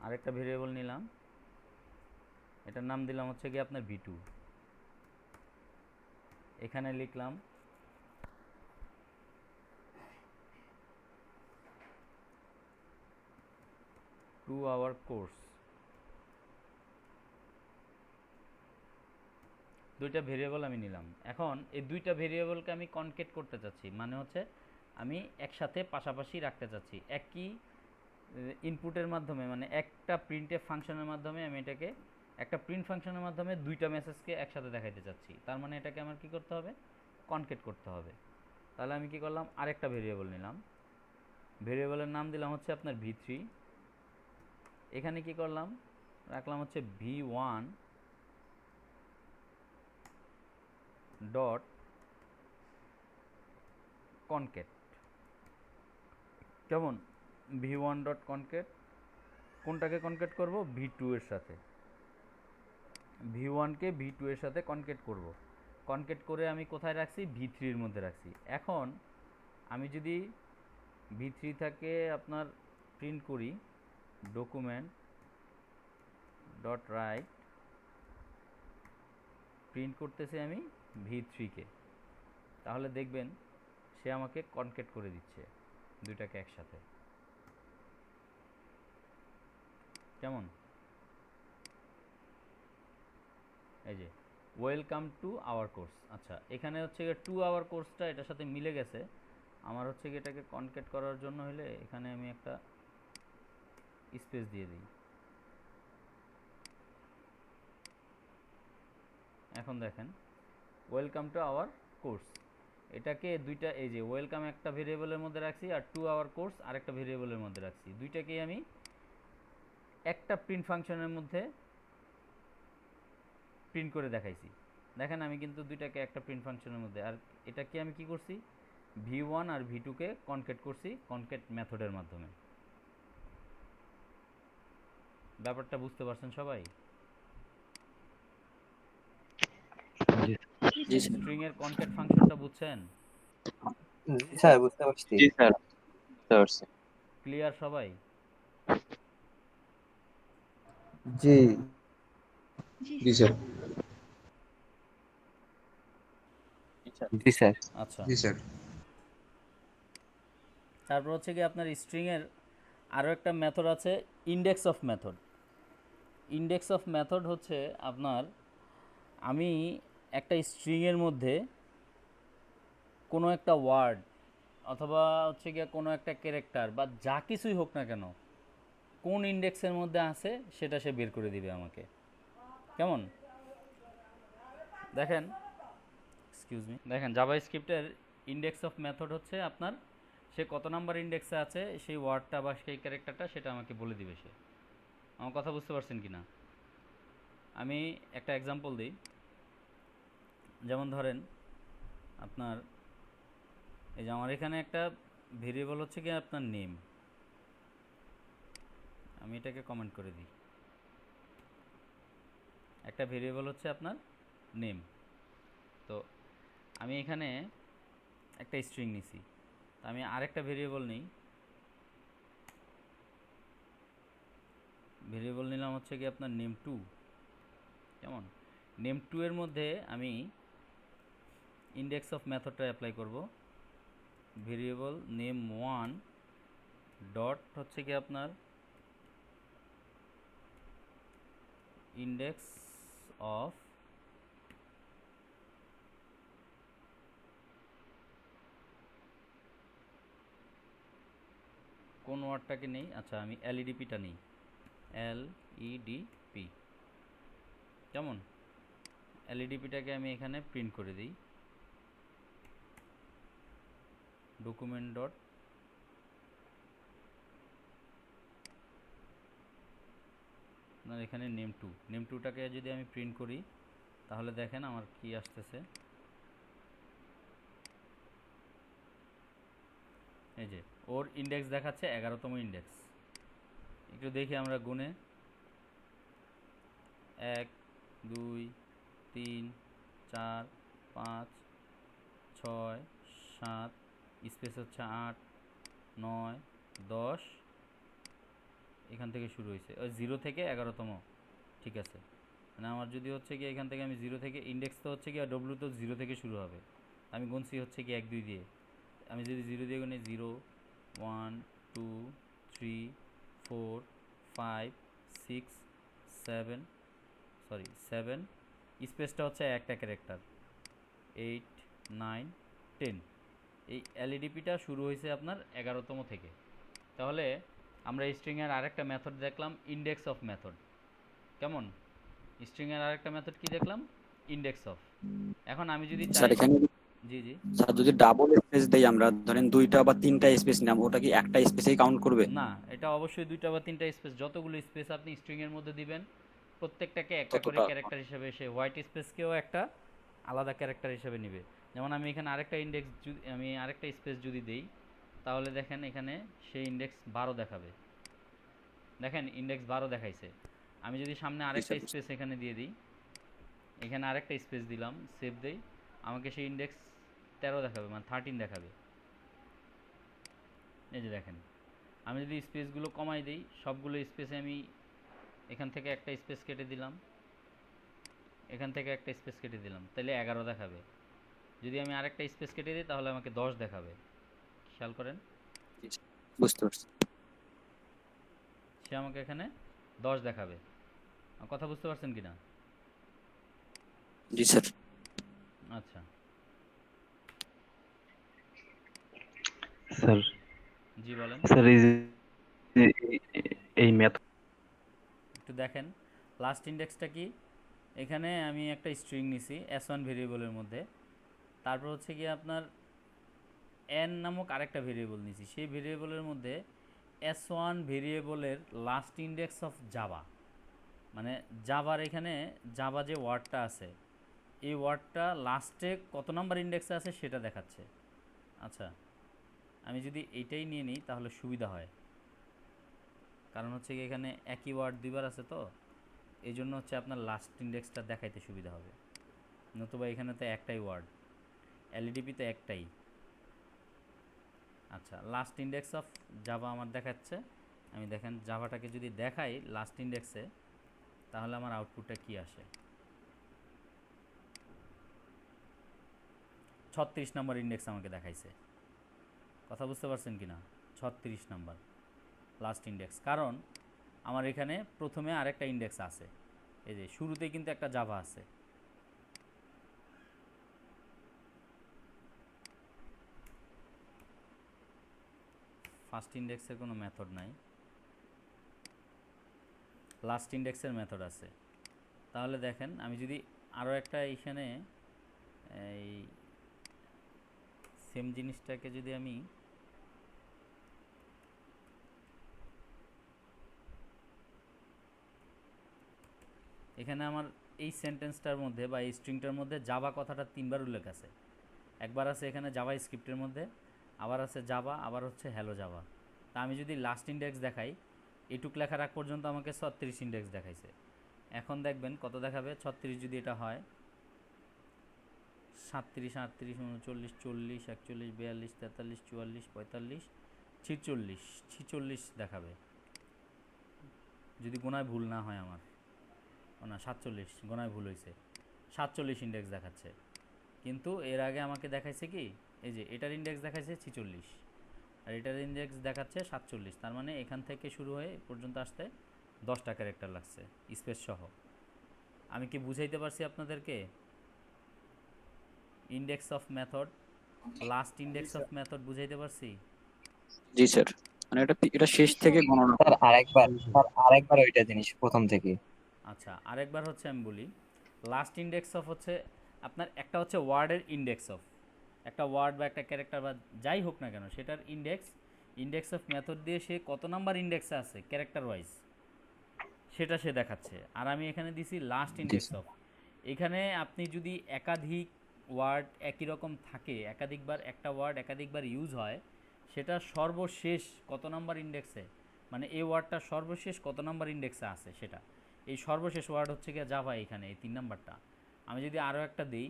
আরেকটা ভেরিয়েবল নিলাম, এটার নাম দিলাম হচ্ছে কি আপনার v2, এখানে লিখলাম টু আওয়ার কোর্স। দুইটা ভেরিয়েবল আমি নিলাম। এখন এই দুইটা ভেরিয়েবলকে আমি কনকেট করতে চাচ্ছি, মানে হচ্ছে আমি একসাথে পাশাপাশি রাখতে চাচ্ছি একই ইনপুটের মাধ্যমে, মানে একটা প্রিন্টএফ ফাংশনের মাধ্যমে আমি এটাকে, একটা প্রিন্ট ফাংশনের মাধ্যমে দুইটা মেসেজকে একসাথে দেখাইতে চাচ্ছি। তার মানে এটাকে আমার কি করতে হবে? কনকেট করতে হবে। তাহলে আমি কি করলাম, আরেকটা ভেরিয়েবল নিলাম, ভেরিয়েবলের নাম দিলাম হচ্ছে আপনার v3, এখানে কি করলাম, রাখলাম হচ্ছে v1 ডট কনকেট। কেমন? v1 ডট কনকেট কোনটাকে কনকেট করব? v2 এর সাথে, v1 কে v2 এর সাথে কনকেট করব। কনকেট করে আমি কোথায় রাখছি? v3 এর মধ্যে রাখছি। এখন আমি যদি v3 থেকে আপনার প্রিন্ট করি ডকুমেন্ট ডট রাইট, প্রিন্ট করতেছি আমি v3 কে, তাহলে দেখবেন সে আমাকে কনকেট করে দিচ্ছে দুইটাকে একসাথে। কেমন? এই যে ওয়েলকাম টু আওয়ার কোর্স। আচ্ছা, এখানে হচ্ছে গিয়ে টু আওয়ার কোর্সটা এটার সাথে মিলে গেছে। আমার হচ্ছে গিয়ে এটাকে কনকেট করার জন্য হলে এখানে আমি একটা স্পেস দিয়ে দিই। এখন দেখেন ওয়েলকাম টু আওয়ার কোর্স, এটাকে দুইটা, এই যে ওয়েলকাম একটা ভেরিয়েবলের মধ্যে রাখছি আর টু আওয়ার কোর্স আরেকটা ভেরিয়েবলের মধ্যে রাখছি, দুইটাকেই আমি একটা প্রিন্ট ফাংশনের মধ্যে প্রিন্ট করে দেখাইছি। দেখেন আমি কিন্তু দুইটাকে একটা প্রিন্ট ফাংশনের মধ্যে, আর এটাকে আমি কি করছি? v1 আর v2 কে কনকেট করছি কনকেট মেথডের মাধ্যমে। ব্যাপারটা বুঝতে পারছেন সবাই? জি স্যার। স্ট্রিং এর কনকেট ফাংশনটা বুঝছেন? স্যার বুঝতে পারছি। জি স্যার, বুঝতে পারছি। ক্লিয়ার সবাই? জি জি স্যার। জি স্যার। আচ্ছা, জি স্যার। তারপর হচ্ছে কি আপনার স্ট্রিং এর আরও একটা মেথড আছে, index of method. Index of method হচ্ছে আপনার, আমি একটা স্ট্রিংয়ের মধ্যে কোনো একটা ওয়ার্ড অথবা হচ্ছে গিয়ে কোনো একটা ক্যারেক্টার বা যা কিছুই হোক না কেন, কোন ইন্ডেক্সের মধ্যে আছে সেটা সে বের করে দিবে আমাকে। কেমন? দেখেন, এক্সকিউজ মি, দেখেন জাভাস্ক্রিপ্টের ইন্ডেক্স অফ মেথড হচ্ছে আপনার, সে কত নাম্বার ইন্ডেক্সে আছে সেই ওয়ার্ডটা বা সেই ক্যারেক্টারটা সেটা আমাকে বলে দিবে সে। আমার কথা বুঝতে পারছেন কি না? আমি একটা এক্সাম্পল দিই। যেমন ধরেন আপনার, এই যে আমার এখানে একটা ভেরিয়েবল হচ্ছে কি আপনার নেম, আমি এটাকে কমেন্ট করে দিই। একটা ভেরিয়েবল হচ্ছে আপনার নেম, তো আমি এখানে একটা স্ট্রিং নিছি, আমি আরেকটা ভেরিয়েবল নিই, ভেরিয়েবল নিলাম হচ্ছে কি আপনার নেম 2। কেমন? নেম টু এর মধ্যে আমি ইন্ডেক্স অফ মেথডটা অ্যাপ্লাই করব। ভেরিয়েবল নেম ওয়ান ডট হচ্ছে কি আপনার ইন্ডেক্স অফ কোন ওয়ার্ডটাকে নেই, আচ্ছা আমি এলইডিপিটা নেই, এলইডিপি। কেমন? এলইডিপিটাকে আমি এখানে প্রিন্ট করে দিই, ডকুমেন্ট ডট আপনার এখানে নেম টুটাকে যদি আমি প্রিন্ট করি তাহলে দেখেন আমার কি আসতেছে, এই যে ওর ইন্ডেক্স দেখাচ্ছে 11তম ইন্ডেক্স। একটু দেখি আমরা গুণে, 1 2 3 4 5 6 7 স্পেস হচ্ছে 8 9 10, এখান থেকে শুরু হয়েছে ওই 0 থেকে 11তম। ঠিক আছে, মানে আমার যদি হচ্ছে কি এখান থেকে আমি 0 থেকে ইন্ডেক্স তো হচ্ছে কি আর ডব্লিউ তো 0 থেকে শুরু হবে, আমি গুনছি হচ্ছে কি 1 2 দিয়ে, আমি যদি 0 দিয়ে গুনি 0 1 2 3 4 5 6 7 7 স্পেসটা হচ্ছে একটা ক্যারেক্টার 8 9 10। এই এলইডিপিটা শুরু হয়েছে আপনার 11তম থেকে। তাহলে আমরা স্ট্রিংয়ের আরেকটা মেথড দেখলাম, ইন্ডেক্স অফ মেথড। কেমন? স্ট্রিংয়ের আরেকটা মেথড কি দেখলাম? Index of. এখন আমি যদি স্যার চাই, এখানে জি জি, স্যার যদি ডাবল স্পেস দেই আমরা, ধরেন 2টা বা 3টা স্পেস নিলাম, ওটা কি একটা স্পেসেই কাউন্ট করবে? না এটা অবশ্যই 2টা বা 3টা স্পেস, যতগুলো স্পেস আপনি স্ট্রিংয়ের মধ্যে দিবেন প্রত্যেকটাকে একটা করে ততটা ক্যারেক্টার হিসেবে, সে হোয়াইট স্পেসকেও একটা আলাদা ক্যারেক্টার হিসেবে নেবে। যেমন আমি এখানে আরেকটা ইন্ডেক্স যদি আমি আরেকটা স্পেস যদি দেই তাহলে দেখেন এখানে সেই ইন্ডেক্স 12 দেখাবে। দেখেন ইন্ডেক্স 12 দেখাইছে। আমি যদি সামনে আরেকটা স্পেস এখানে দিয়ে দিই, এখানে আরেকটা স্পেস দিলাম, সেভ দেই, আমাকে সেই ইন্ডেক্স 13 দেখাবে, মানে 13 দেখাবে। এই যে দেখেন, আমি যদি স্পেসগুলো কমাই দিই, সবগুলো স্পেসে আমি এখান থেকে একটা স্পেস কেটে দিলাম, এখান থেকে একটা স্পেস কেটে দিলাম, তাহলে 11 দেখাবে। যদি আমি আরেকটা স্পেস কেটে দিই তাহলে আমাকে 10 দেখাবে। খেয়াল করেন, বুঝতে পারছি। সে আমাকে এখানে 10 দেখাবে। আমার কথা বুঝতে পারছেন কিনা? জি স্যার। আচ্ছা, স্যার জি বলেন। স্যার এই মেথড একটু দেখেন লাস্ট ইন্ডেক্সটা কি। এখানে আমি একটা স্ট্রিং নিছি s1 ভেরিয়েবলের মধ্যে, তারপর হচ্ছে কি আপনার n নামক আরেকটা ভেরিয়েবল নিছি, সেই ভেরিয়েবলের মধ্যে s1 ভেরিয়েবলের লাস্ট ইন্ডেক্স অফ জাভা, মানে জাভার এখানে জাভা যে ওয়ার্ডটা আছে এই ওয়ার্ডটা লাস্টে কত নাম্বার ইন্ডেক্সে আছে সেটা দেখাচ্ছে। আচ্ছা, আমি যদি এইটাই নিয়ে নিই তাহলে সুবিধা হয়, কারণ হচ্ছে কি এখানে একই ওয়ার্ড দুইবার আছে, তো এই জন্য হচ্ছে আপনার লাস্ট ইন্ডেক্সটা দেখাইতে সুবিধা হবে। নতুবা এখানে তো একটাই ওয়ার্ড, এলইডিপি তো একটাই। আচ্ছা, লাস্ট ইন্ডেক্স অফ জাভা আমার দেখাচ্ছে। আমি দেখেন জাভাটাকে যদি দেখাই লাস্ট ইন্ডেক্সে তাহলে আমার আউটপুটটা কি আসে। 36 নম্বর ইন্ডেক্স আমাকে দেখাইছে। কথা বুঝতে পারছেন কি না? 36 নাম্বার লাস্ট ইন্ডেক্স, কারণ আমার এখানে প্রথমে আরেকটা ইন্ডেক্স আছে, এই যে শুরুতে কিন্তু একটা জাভা আছে। ফার্স্ট ইন্ডেক্সের কোনো মেথড নাই, লাস্ট ইন্ডেক্সের মেথড আছে। তাহলে দেখেন আমি যদি আরও একটা এইখানে এই সেম জিনিসটাকে যদি আমি এখানে আমার এই সেন্টেন্সটার মধ্যে বা এই স্ট্রিংটার মধ্যে জাভা কথাটা 3বার উল্লেখ আছে। একবার আছে এখানে জাভা স্ক্রিপ্টের মধ্যে, আবার আছে জাভা, আবার হচ্ছে হ্যালো জাভা। তা আমি যদি লাস্ট ইন্ডেক্স দেখাই, এটুক লেখার আগ পর্যন্ত আমাকে 36 ইন্ডেক্স দেখাইছে। এখন দেখবেন কত দেখাবে। 36 যদি এটা হয় 37 38 39 40 41 42 43 44 45 46 46 দেখাবে, যদি গোনায় ভুল না হয় আমার। ও না 47, গোনায় ভুল হয়েছে, 47 ইন্ডেক্স দেখাচ্ছে। কিন্তু এর আগে আমাকে দেখাইছে কি, এই যে এটার ইন্ডেক্স দেখাইছে 46 আর এটার ইন্ডেক্স দেখাচ্ছে 47, তার মানে এখান থেকে শুরু হয়ে এ পর্যন্ত আসতে 10টা ক্যারেক্টার লাগছে স্পেস সহ। আমি কি বুঝাইতে পারছি আপনাদেরকে? Index of method, last index of method বুঝাইতে পারছি? জি স্যার, মানে এটা শেষ থেকে গণনা স্যার আরেকবার ওইটা জিনিস প্রথম থেকে। আচ্ছা, আরেকবার হচ্ছে আমি বলি, লাস্ট ইন্ডেক্স অফ হচ্ছে আপনার একটা হচ্ছে ওয়ার্ডের ইন্ডেক্স অফ, একটা ওয়ার্ড বা একটা ক্যারেক্টার বা যাই হোক না কেন সেটার ইন্ডেক্স অফ মেথড দিয়ে সে কত নাম্বার ইন্ডেক্সে আছে ক্যারেক্টার ওয়াইজ সেটা সে দেখাচ্ছে। আর আমি এখানে দিছি লাস্ট ইন্ডেক্স অফ। এখানে আপনি যদি একাধিক ওয়ার্ড একই রকম থাকে, একাধিকবার একটা ওয়ার্ড একাধিকবার ইউজ হয়, সেটা সর্বশেষ কত নাম্বার ইন্ডেক্সে, মানে এই ওয়ার্ডটা সর্বশেষ কত নাম্বার ইন্ডেক্সে আছে সেটা, এই সর্বশেষ ওয়ার্ড হচ্ছে গিয়ে জাভা, এখানে এই 3 নাম্বারটা। আমি যদি আরও একটা দিই,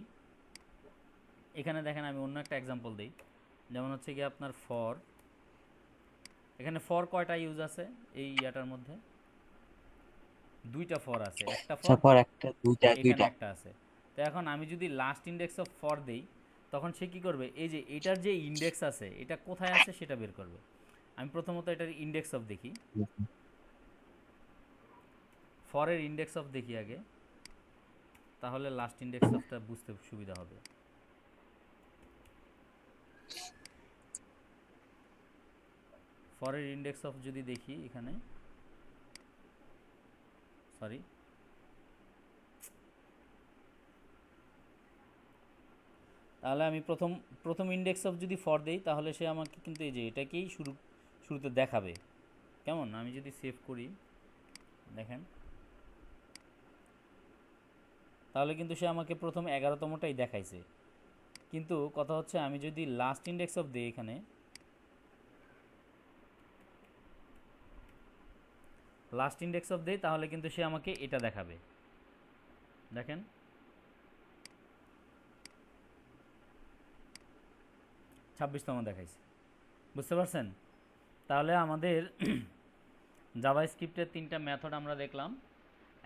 এখানে দেখেন আমি অন্য একটা এক্সাম্পল দিই, যেমন হচ্ছে গিয়ে আপনার ফর, এখানে ফর কয়টা ইউজ আছে এই ইয়াটার মধ্যে? 2টা ফর আছে, একটা ফর তারপর একটা দুইটা এখানে একটা আছে। তো এখন আমি যদি লাস্ট ইন্ডেক্স অফ ফর দেই, তখন সে কী করবে, এই যে এটার যে ইন্ডেক্স আছে এটা কোথায় আছে সেটা বের করবে। আমি প্রথমত এটার ইন্ডেক্স অফ দেখি, ফরের ইন্ডেক্স অফ দেখি আগে, তাহলে লাস্ট ইন্ডেক্স অফটা বুঝতে সুবিধা হবে। ফরের ইন্ডেক্স অফ যদি দেখি এখানে, সরি, তাহলে আমি প্রথম ইন্ডেক্স অফ যদি ফর দেই, তাহলে সে আমাকে কিন্তু এই যে এটাকেই শুরুতে দেখাবে। কেমন? আমি যদি সেভ করি, দেখেন, তাহলে কিন্তু সে আমাকে প্রথম 11তমটাই দেখাইছে। কিন্তু কথা হচ্ছে আমি যদি লাস্ট ইন্ডেক্স অফ দিই, এখানে লাস্ট ইন্ডেক্স অফ দেই, তাহলে কিন্তু সে আমাকে এটা দেখাবে। দেখেন, 26তম দেখাইছে। বুঝতে পারছেন? তাহলে আমাদের জাভাস্ক্রিপ্টের 3টা মেথড আমরা দেখলাম।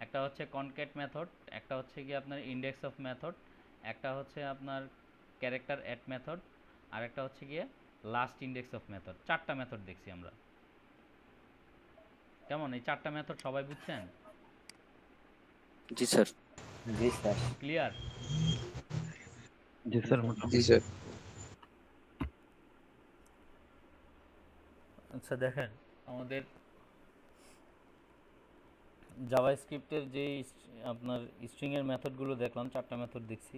একটা হচ্ছে কনক্যাট মেথড, একটা হচ্ছে কি আপনার ইন্ডেক্স অফ মেথড, একটা হচ্ছে আপনার ক্যারেক্টার অ্যাড মেথড, আর একটা হচ্ছে গিয়ে লাস্ট ইন্ডেক্স অফ মেথড। 4টা মেথড দেখছি আমরা। কেমন, এই 4টা মেথড সবাই বুঝছেন? জি স্যার। জি স্যার। ক্লিয়ার? জি স্যার। জি স্যার। আচ্ছা দেখেন, আমাদের জাভাস্ক্রিপ্টের যেই আপনার স্ট্রিংয়ের মেথডগুলো দেখলাম, 4টা মেথড দেখছি।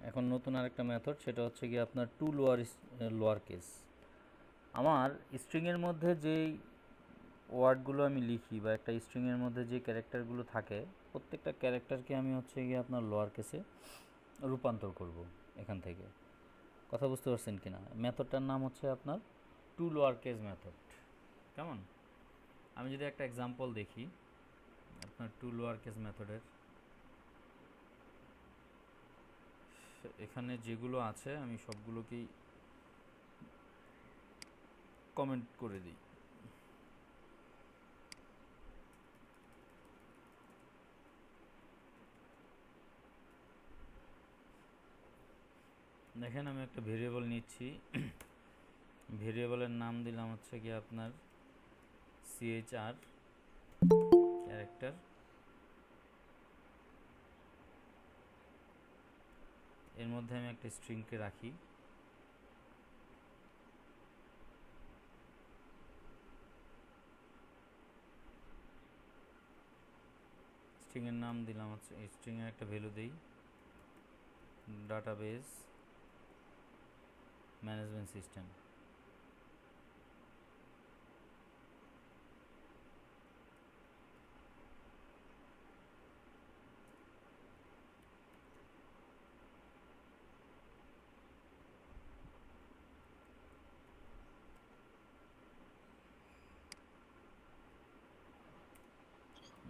এখন নতুন আরেকটা মেথড, সেটা হচ্ছে কি আপনার টু লোয়ার কেস। আমার স্ট্রিংয়ের মধ্যে যেই ওয়ার্ডগুলো আমি লিখি বা একটা স্ট্রিংয়ের মধ্যে যে ক্যারেক্টারগুলো থাকে, প্রত্যেকটা ক্যারেক্টারকে আমি হচ্ছে গিয়ে আপনার লোয়ার কেসে রূপান্তর করব এখান থেকে। কথা বুঝতে পারছেন কিনা? মেথডটার নাম হচ্ছে আপনার টু লোয়ার কেস মেথড। কেমন? আমি যদি একটা এক্সাম্পল দেখি আপনার টু লোয়ার কেস মেথডের, এখানে যেগুলো আছে আমি সবগুলোকেই কমেন্ট করে দিই। দেখেন, আমি একটা ভেরিয়েবল নিচ্ছি, ভেরিয়েবলের নাম দিলাম হচ্ছে কি আপনার CHR ক্যারেক্টার। এর মধ্যে আমি একটা স্ট্রিংকে রাখি। স্ট্রিংয়ের নাম দিলাম হচ্ছে, স্ট্রিংয়ের একটা ভ্যালু দিই, ডাটাবেস ম্যানেজমেন্ট সিস্টেম।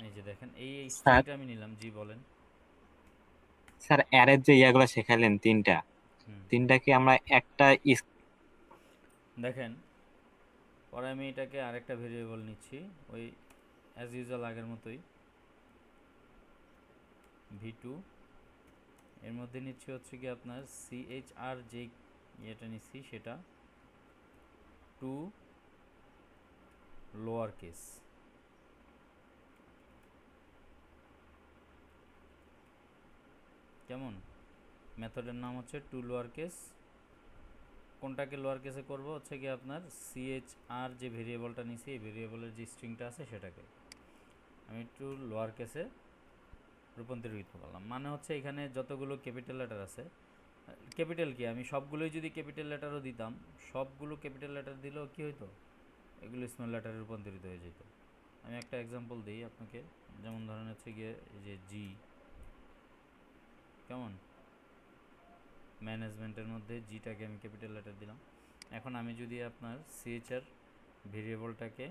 এই যে দেখেন, এই স্ট্রিংটা আমি নিলাম। জি বলেন। স্যার অ্যারের যে ইয়াগুলো শেখালেন তিনটা, হুম, তিনটাকে আমরা একটা দেখেন, পরে আমি এটাকে আরেকটা ভেরিয়েবল নিচ্ছি, ওই অ্যাজ ইউজুয়াল আগের মতোই। v2 এর মধ্যে নিচ্ছি হচ্ছে কি আপনার CHR যে ইয়েটা নিচ্ছি সেটা টু লোয়ার কেস, কেমন? মেথডের নাম হচ্ছে টু লোয়ার কেস। কোনটাকে লোয়ার কেসে করব হচ্ছে কি আপনার CHR যে ভেরিয়েবলটা নিছি এই ভেরিয়েবলের যে স্ট্রিংটা আছে সেটাকে আমি একটু লোয়ার কেসে রূপান্তরিত করলাম। মানে হচ্ছে এখানে যতগুলো ক্যাপিটাল লেটার আছে, ক্যাপিটাল কি আমি সবগুলোই যদি ক্যাপিটাল লেটারও দিতাম, সবগুলো ক্যাপিটাল লেটার দিলেও কি হইতো, এগুলো স্মল লেটারে রূপান্তরিত হয়ে যেত। আমি একটা এক্সাম্পল দিই আপনাকে, যেমন ধরেন হচ্ছে গিয়ে এই যে জি, কেমন? ম্যানেজমেন্টের মধ্যে জিটাকে আমি ক্যাপিটাল লেটার দিলাম। এখন আমি যদি আপনার CHR ভেরিয়েবলটাকে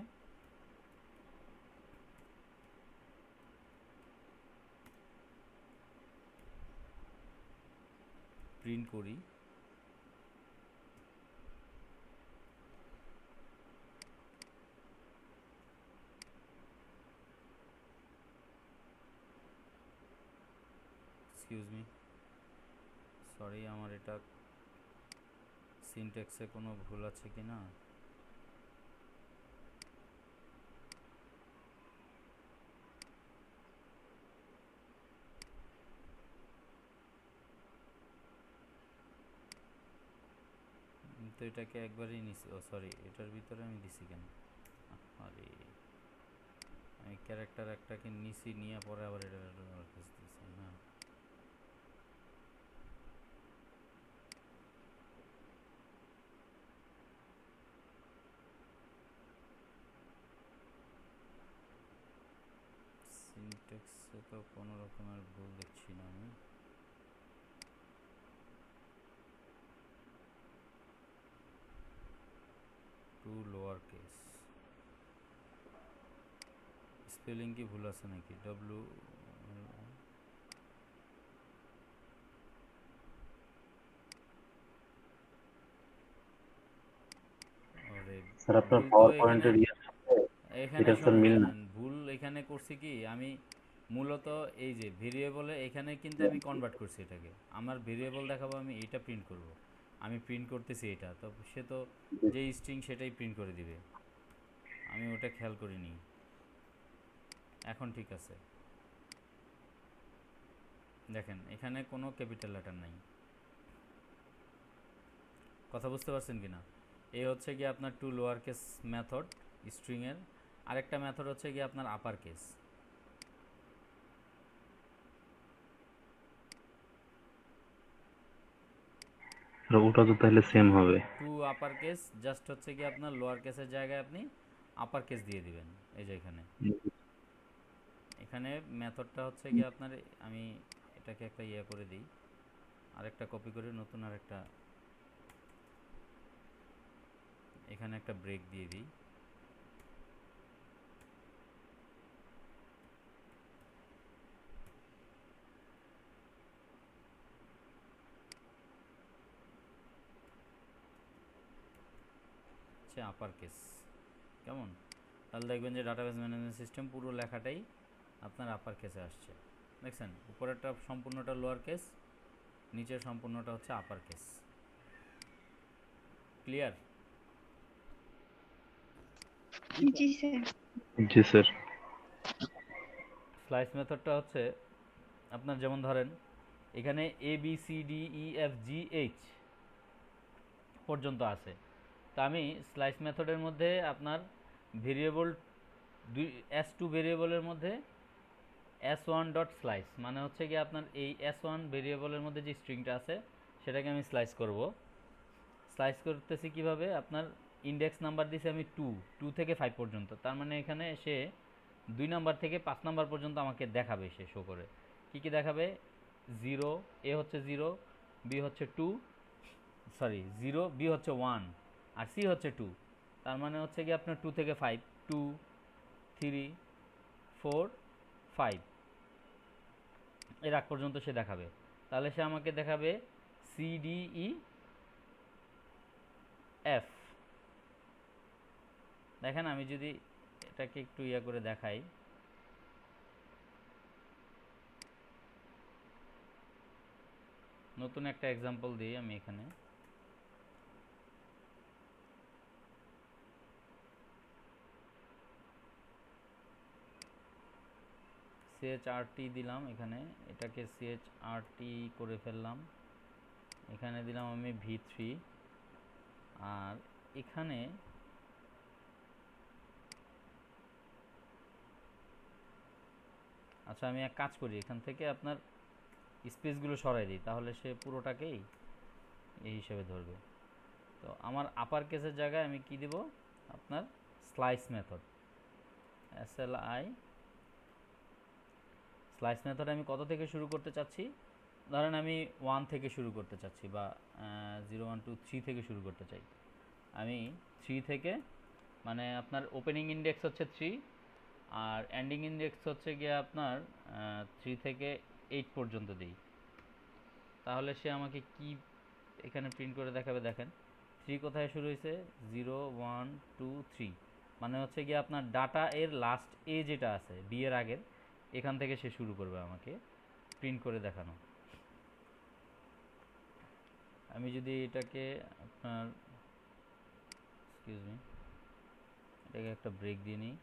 প্রিন্ট করি, এক্সকিউজ মি, সরি আমার এটা সিনট্যাক্সে কোনো ভুল আছে কি না। তো এটাকে একবারই নিছি, ও সরি এটার ভিতরে আমি দিছি কেন, আরে আমি ক্যারেক্টার একটাকে নিছি, নিয়ে পরে আবার এটা দিছি না। সিনট্যাক্সে তো কোনো রকমের ভুল দেখছি না আমি। টু লোয়ার কেস স্পেলিং কি ভুল আছে নাকি? ডব্লিউ স্যার আপনার ভুল তো পাওয়ার এখানে, পয়েন্টের এখানে এটা স্যার মিল না। ভুল এখানে করছি কি আমি মূলত এই যে ভেরিয়েবলে এখানে কিন্তু আমি কনভার্ট করছি এটাকে, আমার ভেরিয়েবল দেখাবো আমি এটা প্রিন্ট করব, আমি প্রিন্ট করতেছি এটা, তো সে তো যে স্ট্রিং সেটাই প্রিন্ট করে দিবে, আমি ওটা খেয়াল করিনি। এখন ঠিক আছে, দেখেন এখানে কোনো ক্যাপিটাল লেটার নাই, কথা বুঝতে পারছেন কিনা? এই হচ্ছে কি আপনার টু লোয়ার কেস মেথড স্ট্রিংয়ের। আরেকটা মেথড হচ্ছে কি আপনার আপার কেস। ওটা তো তাহলে সেম হবে। টু আপার কেস জাস্ট হচ্ছে কি আপনার লোয়ার কেসের জায়গায় আপনি আপার কেস দিয়ে দিবেন। এই যে এখানে এখানে মেথডটা হচ্ছে কি আপনার, আমি এটাকে একটা ইয়ে করে দিই, আরেকটা কপি করে নতুন আরেকটা এখানে একটা ব্রেক দিয়ে দিই। হচ্ছে আপার কেস, কেমন? তাহলে দেখবেন যে ডাটাবেস ম্যানেজমেন্ট সিস্টেম পুরো লেখাটাই আপনার আপার কেসে আসছে। দেখছেন উপরেরটা সম্পূর্ণটা লোয়ার কেস, নিচের সম্পূর্ণটা হচ্ছে আপার কেস। ক্লিয়ার? জি স্যার। জি স্যার। স্লাইস মেথডটা হচ্ছে আপনার, যেমন ধরেন এখানে ABCDEFGH পর্যন্ত আছে, তা আমি স্লাইস মেথডের মধ্যে আপনার ভেরিয়েবল S2 ভেরিয়েবলের মধ্যে S1 ডট স্লাইস, মানে হচ্ছে কি আপনার এই S1 ভেরিয়েবলের মধ্যে যে স্ট্রিংটা আছে সেটাকে আমি স্লাইস করব। স্লাইস করতেছি কিভাবে, আপনার ইন্ডেক্স নাম্বার দিছি আমি 2 থেকে 5 পর্যন্ত, তার মানে এখানে সে 2 নাম্বার থেকে 5 নাম্বার পর্যন্ত আমাকে দেখাবে, সে শো করে কি কি দেখাবে, 0 A হচ্ছে 0, B হচ্ছে 2, সরি 0 B হচ্ছে 1 আর C হচ্ছে 2, তার মানে হচ্ছে কি আপনার 2 থেকে 5, 2 3 4 5 এর আগ পর্যন্ত সে দেখাবে। তাহলে সে আমাকে দেখাবে CDEF। দেখেন আমি যদি এটাকে একটু ইয়া করে দেখাই, নতুন একটা এক্সাম্পল দিই আমি এখানে। CHRT দিলাম এখানে, এটাকে CHRT করে ফেললাম। এখানে দিলাম আমি V3, আর এখানে আচ্ছা আমি এক কাজ করি, এখান থেকে আপনার স্পেসগুলো সরাই দিই, তাহলে সে পুরোটাকেই এই হিসেবে ধরবে। তো আমার আপার কেসের জায়গায় আমি কি দিব, আপনার slice method, SLI slice method আমি কত থেকে শুরু করতে চাচ্ছি, ধরেন আমি 1 থেকে শুরু করতে চাচ্ছি, বা 0 1 2 3 থেকে শুরু করতে চাই। আমি 3 থেকে, মানে আপনার ওপেনিং ইন্ডেক্স হচ্ছে 3 আর এন্ডিং ইন্ডেক্স হচ্ছে গিয়ে আপনার 3 থেকে 8 পর্যন্ত দিই। তাহলে সে আমাকে কি এখানে প্রিন্ট করে দেখাবে, দেখেন 3 কোথায় শুরু হয়েছে, 0 1 2 3, মানে হচ্ছে গিয়ে আপনার ডাটা এর লাস্ট এ যেটা আছে বি এর আগের, এখান থেকে সে শুরু করবে আমাকে প্রিন্ট করে দেখানো। আমি যদি এটাকে আপনার এক্সকিউজ মি, এটাকে একটা ব্রেক দিয়ে নিই।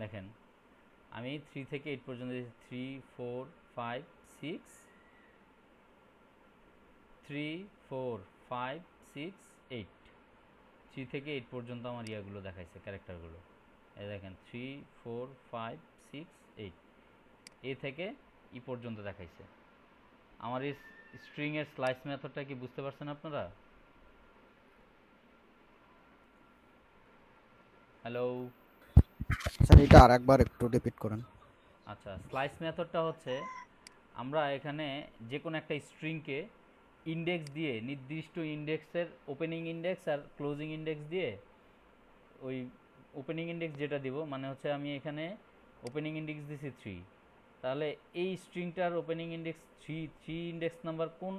দেখেন আমি 3 থেকে 8 পর্যন্ত 3 4 5 6 3 4 5 6 8, 3 থেকে 8 পর্যন্ত আমার ইয়াগুলো দেখাইছে, ক্যারেক্টারগুলো। এই দেখেন 3 4 5 6 8, এ থেকে ই পর্যন্ত দেখাইছে। আমার এই স্ট্রিং এর স্লাইস মেথডটা কি বুঝতে পারছেন আপনারা? হ্যালো স্যার এটা আরেকবার একটু রিপিট করেন। আচ্ছা, স্লাইস মেথডটা হচ্ছে আমরা এখানে যে কোনো একটা স্ট্রিংকে ইন্ডেক্স দিয়ে, নির্দিষ্ট ইন্ডেক্সের ওপেনিং ইন্ডেক্স আর ক্লোজিং ইন্ডেক্স দিয়ে, ওই ওপেনিং ইন্ডেক্স যেটা দিব, মানে হচ্ছে আমি এখানে ওপেনিং ইন্ডেক্স দিছি 3, তাহলে এই স্ট্রিংটার ওপেনিং ইন্ডেক্স 3 ইন্ডেক্স নাম্বার কোন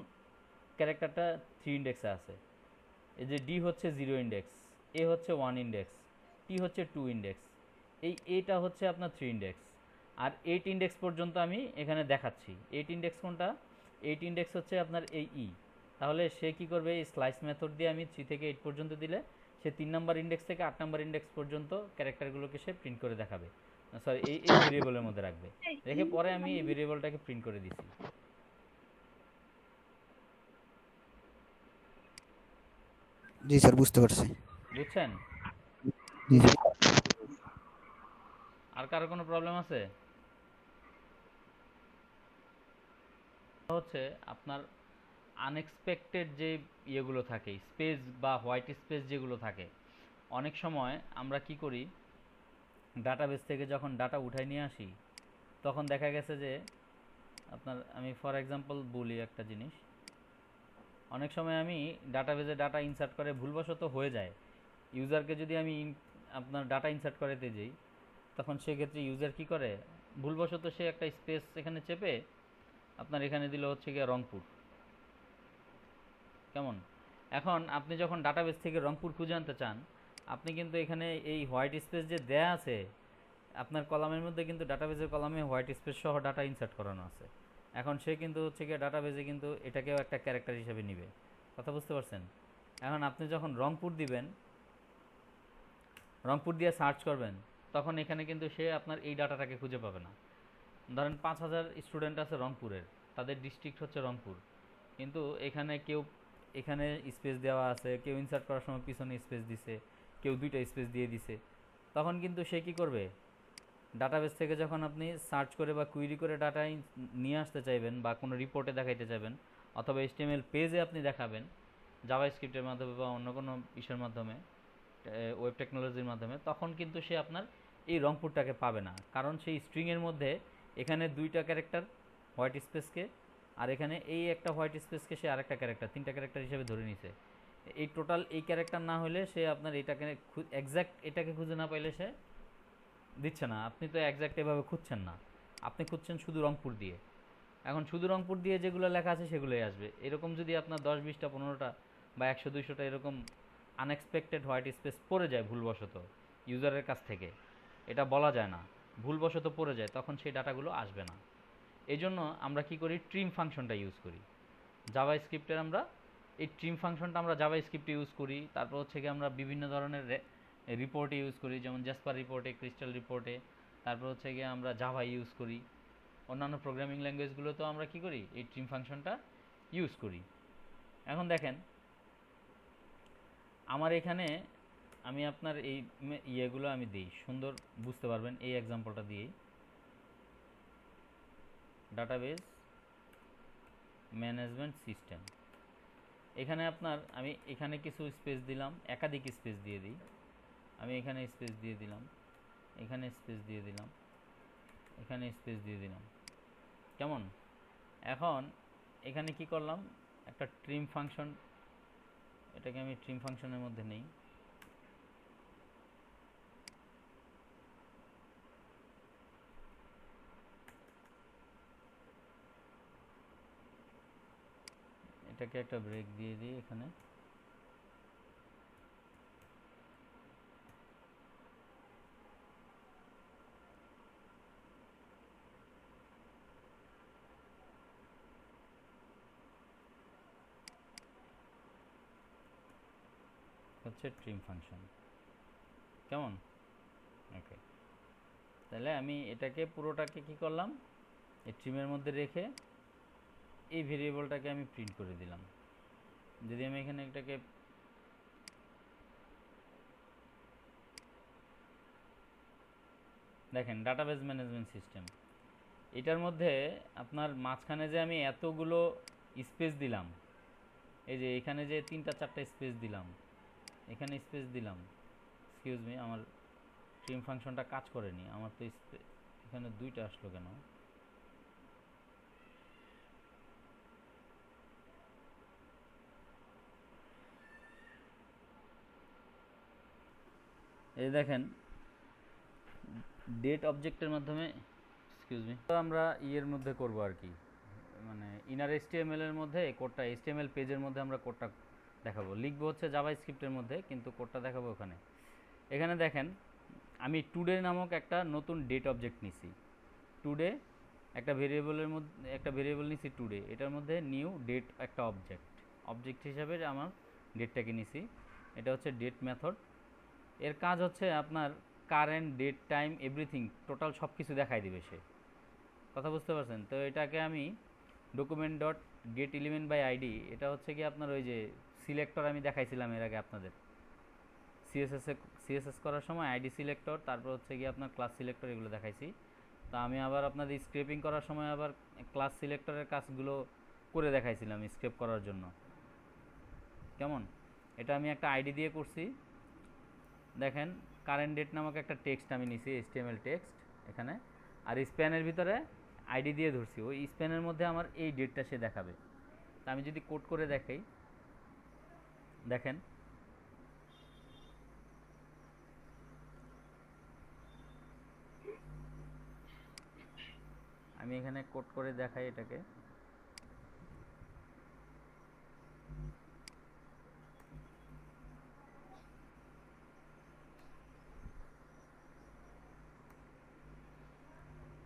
ক্যারেক্টারটা 3 ইন্ডেক্সে আছে। এই যে ডি হচ্ছে 0 ইন্ডেক্স, এ হচ্ছে 1 ইন্ডেক্স, টি হচ্ছে 2 ইন্ডেক্স, এই এটা হচ্ছে আপনার 3 ইন্ডেক্স, আর 8 ইন্ডেক্স পর্যন্ত আমি এখানে দেখাচ্ছি। 8 ইন্ডেক্স কোনটা, 8 ইন্ডেক্স হচ্ছে আপনার এই ই। তাহলে সে কি করবে, এই স্লাইস মেথড দিয়ে আমি 3 থেকে 8 পর্যন্ত দিলে সে 3 নাম্বার ইন্ডেক্স থেকে 8 নাম্বার ইন্ডেক্স পর্যন্ত ক্যারেক্টারগুলোকে সে প্রিন্ট করে দেখাবে, সরি এই ভেরিয়েবলের মধ্যে রাখবে, রেখে পরে আমি এই ভেরিয়েবলটাকে প্রিন্ট করে দিছি। জি স্যার বুঝতে পারছি। বুঝছেন? জি জি। আর কারো কোনো প্রবলেম আছে? হচ্ছে আপনার আনএক্সপেক্টেড যে ইয়েগুলো থাকে, স্পেস বা হোয়াইট স্পেস যেগুলো থাকে, অনেক সময় আমরা কি করি, ডাটাবেস থেকে যখন ডাটা উঠাই নিয়ে আসি, তখন দেখা গেছে যে আপনার, আমি ফর এক্সাম্পল বলি একটা জিনিস, অনেক সময় আমি ডাটাবেসে ডাটা ইনসার্ট করে ভুলবশত হয়ে যায়, ইউজারকে যদি আমি আপনার ডাটা ইনসার্ট করাতে যাই, তখন সেক্ষেত্রে ইউজার কি করে, ভুলবশত সে একটা স্পেস এখানে চেপে আপনার এখানে দিল হচ্ছে গিয়ে রংপুর। কেমন? এখন আপনি যখন ডাটাবেস থেকে রংপুর খুঁজে আনতে চান, আপনি কিন্তু এখানে এই হোয়াইট স্পেস যে দেয়া আছে আপনার কলামের মধ্যে, কিন্তু ডাটাবেসের কলামে হোয়াইট স্পেস সহ ডাটা ইনসার্ট করানো আছে। এখন সে কিন্তু হচ্ছে গিয়ে ডাটাবেসে কিন্তু এটাকেও একটা ক্যারেক্টার হিসেবে নিবে। কথা বুঝতে পারছেন? এখন আপনি যখন রংপুর দিবেন, রংপুর দিয়ে সার্চ করবেন, তখন এখানে কিন্তু সে আপনার এই ডাটাটাকে খুঁজে পাবে না। ধরেন 5000 স্টুডেন্ট আছে রংপুরের, তাদের ডিস্ট্রিক্ট হচ্ছে রংপুর, কিন্তু এখানে কেউ এখানে স্পেস দেওয়া আছে, কেউ ইনসার্ট করার সময় পিছনে স্পেস দিছে, কেউ 2টা স্পেস দিয়ে দিছে, তখন কিন্তু সে কী করবে, ডাটাবেস থেকে যখন আপনি সার্চ করে বা কুইরি করে ডাটা নিয়ে আসতে চাইবেন, বা কোনো রিপোর্টে দেখাইতে চাইবেন, অথবা HTML পেজে আপনি দেখাবেন জাভাস্ক্রিপ্টের মাধ্যমে বা অন্য কোনো ইসের মাধ্যমে, ওয়েব টেকনোলজির মাধ্যমে, তখন কিন্তু সে আপনার এই রংপুরটাকে পাবে না, কারণ সেই স্ট্রিংয়ের মধ্যে এখানে 2টা ক্যারেক্টার হোয়াইট স্পেসকে, আর এখানে এই একটা হোয়াইট স্পেসকে সে আরেকটা ক্যারেক্টার, 3টা ক্যারেক্টার হিসেবে ধরে নিছে। এই টোটাল এই ক্যারেক্টার না হলে সে আপনার এটাকে এক্স্যাক্ট এটাকে খুঁজে না পাইলে সে দিচ্ছে না। আপনি তো এক্স্যাক্ট এভাবে খুঁজছেন না, আপনি খুঁজছেন শুধু রংপুর দিয়ে। এখন শুধু রংপুর দিয়ে যেগুলো লেখা আছে সেগুলোই আসবে। এরকম যদি আপনার 10 20টা 15টা বা 100-200টা এরকম আনএক্সপেক্টেড হোয়াইট স্পেস পড়ে যায় ভুলবশত ইউজারের কাছ থেকে, এটা বলা যায় না, ভুলবশত পড়ে যায়, তখন সেই ডাটাগুলো আসবে না। এই জন্য আমরা কি করি, ট্রিম ফাংশনটা ইউজ করি জাভা স্ক্রিপ্টের। আমরা এই ট্রিম ফাংশনটা আমরা জাভা স্ক্রিপ্টে ইউজ করি। তারপর হচ্ছে কি আমরা বিভিন্ন ধরনের রিপোর্টে ইউজ করি, যেমন জাসপার রিপোর্টে, ক্রিস্টাল রিপোর্টে। তারপর হচ্ছে গিয়ে আমরা জাভা ইউজ করি। অন্যান্য প্রোগ্রামিং ল্যাঙ্গুয়েজগুলোতেও আমরা কি করি, এই ট্রিম ফাংশনটা ইউজ করি। এখন দেখেন আমার এখানে আমি আপনার এই ইয়েগুলো আমি দিই, সুন্দর বুঝতে পারবেন এই এক্সাম্পলটা দিয়েই। ডাটাবেস ম্যানেজমেন্ট সিস্টেম, এখানে আপনার আমি এখানে কিছু স্পেস দিলাম, একাধিক স্পেস দিয়ে দিই। আমি এখানে স্পেস দিয়ে দিলাম, এখানে স্পেস দিয়ে দিলাম, এখানে স্পেস দিয়ে দিলাম, কেমন? এখন এখানে কি করলাম, একটা ট্রিম ফাংশন, এটাকে আমি ট্রিম ফাংশনের মধ্যে নেই। এটাকে একটা ব্রেক দিয়ে দিই এখানে। হচ্ছে ট্রিম ফাংশন, কেমন? ওকে, তাহলে আমি এটাকে পুরোটাকে কি করলাম, এই ট্রিমের মধ্যে রেখে এই ভেরিয়েবলটাকে আমি প্রিন্ট করে দিলাম। যদি আমি এখানে এটাকে দেখেন, ডাটাবেস ম্যানেজমেন্ট সিস্টেম, এটার মধ্যে আপনার মাঝখানে যে আমি এতগুলো স্পেস দিলাম, এই যে এখানে যে 3-4টা স্পেস দিলাম, এখানে স্পেস দিলাম, এক্সকিউজ মি, আমার ট্রিম ফাংশনটা কাজ করেনি, আমার তো এখানে 2টা আসলো কেন? এই দেখেন ডেট অবজেক্টের মাধ্যমে, এক্সকিউজ মি, তো আমরা ইয়ের মধ্যে করব আর কি, মানে ইনার HTML এর মধ্যে কোডটা, HTML পেজের মধ্যে আমরা কোডটা দেখাবো, লিখবো হচ্ছে জাভা স্ক্রিপ্টের মধ্যে, কিন্তু কোডটা দেখাবো ওখানে। এখানে দেখেন আমি টুডে নামক একটা নতুন ডেট অবজেক্ট নিছি। টুডে একটা ভেরিয়েবলের মধ্যে একটা ভেরিয়েবল নিছি টুডে, এটার মধ্যে নিউ ডেট একটা অবজেক্ট হিসাবে আমার ডেটটাকে নিছি। এটা হচ্ছে ডেট মেথড। এর কাজ হচ্ছে আপনার current, date, time, everything, total সব কিছু দেখাই দিবে সে। কথা বুঝতে পারছেন? তো এটাকে আমি document dot get element by ID, এটা হচ্ছে কি আপনার ওই যে সিলেক্টর আমি দেখাইছিলাম এর আগে আপনাদের, সিএসএস করার সময় আইডি সিলেক্টর, তারপর হচ্ছে কি আপনার ক্লাস সিলেক্টর, এগুলো দেখাইছি। তা আমি আবার আপনাদের স্ক্রেপিং করার সময় আবার ক্লাস সিলেক্টরের কাজগুলো করে দেখাইছিলাম স্ক্রেপ করার জন্য, কেমন? এটা আমি একটা আইডি দিয়ে করছি। দেখেন কারেন্ট ডেট নামক একটা টেক্সট আমি নিছি, HTML টেক্সট এখানে, আর স্প্যানের ভিতরে আইডি দিয়ে ধরছি, ওই স্প্যানের মধ্যে আমার এই ডেটটা সে দেখাবে। তা আমি যদি কোড করে দেখাই, দেখেন আমি এখানে কোড করে দেখাই এটাকে।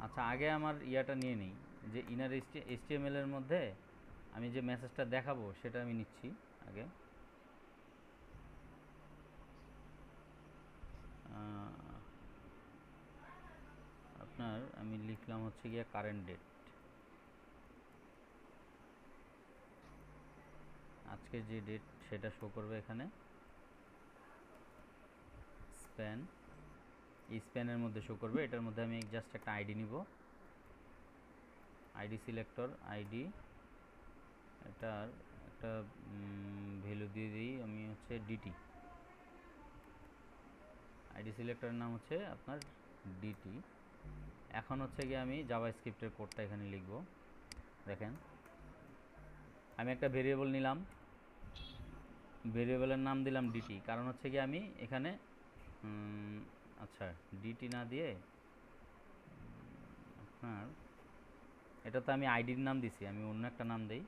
আচ্ছা, আগে আমার ইয়াটা নিয়ে নিই, যে ইনার HTML এর মধ্যে আমি যে মেসেজটা দেখাবো সেটা আমি নিচ্ছি আগে। আপনার আমি লিখলাম হচ্ছে গিয়ে কারেন্ট ডেট, আজকের যে ডেট সেটা শো করবে এখানে। স্প্যান, এই স্প্যানের মধ্যে শো করবে, এটার মধ্যে আমি জাস্ট একটা আইডি নিব, আইডি সিলেক্টর, আইডি, এটার একটা ভ্যালু দিয়ে দিই আমি হচ্ছে ডিটি, আইডি সিলেক্টরের নাম হচ্ছে আপনার ডিটি। এখন হচ্ছে গিয়ে আমি জাভা স্ক্রিপ্টের কোডটা এখানে লিখব। দেখেন আমি একটা ভেরিয়েবল নিলাম, ভেরিয়েবলের নাম দিলাম ডিটি, কারণ হচ্ছে গিয়ে আমি এখানে আচ্ছা ডিটি না দিয়ে আপনার এটা তো আমি আইডির নাম দিছি, আমি অন্য একটা নাম দেই,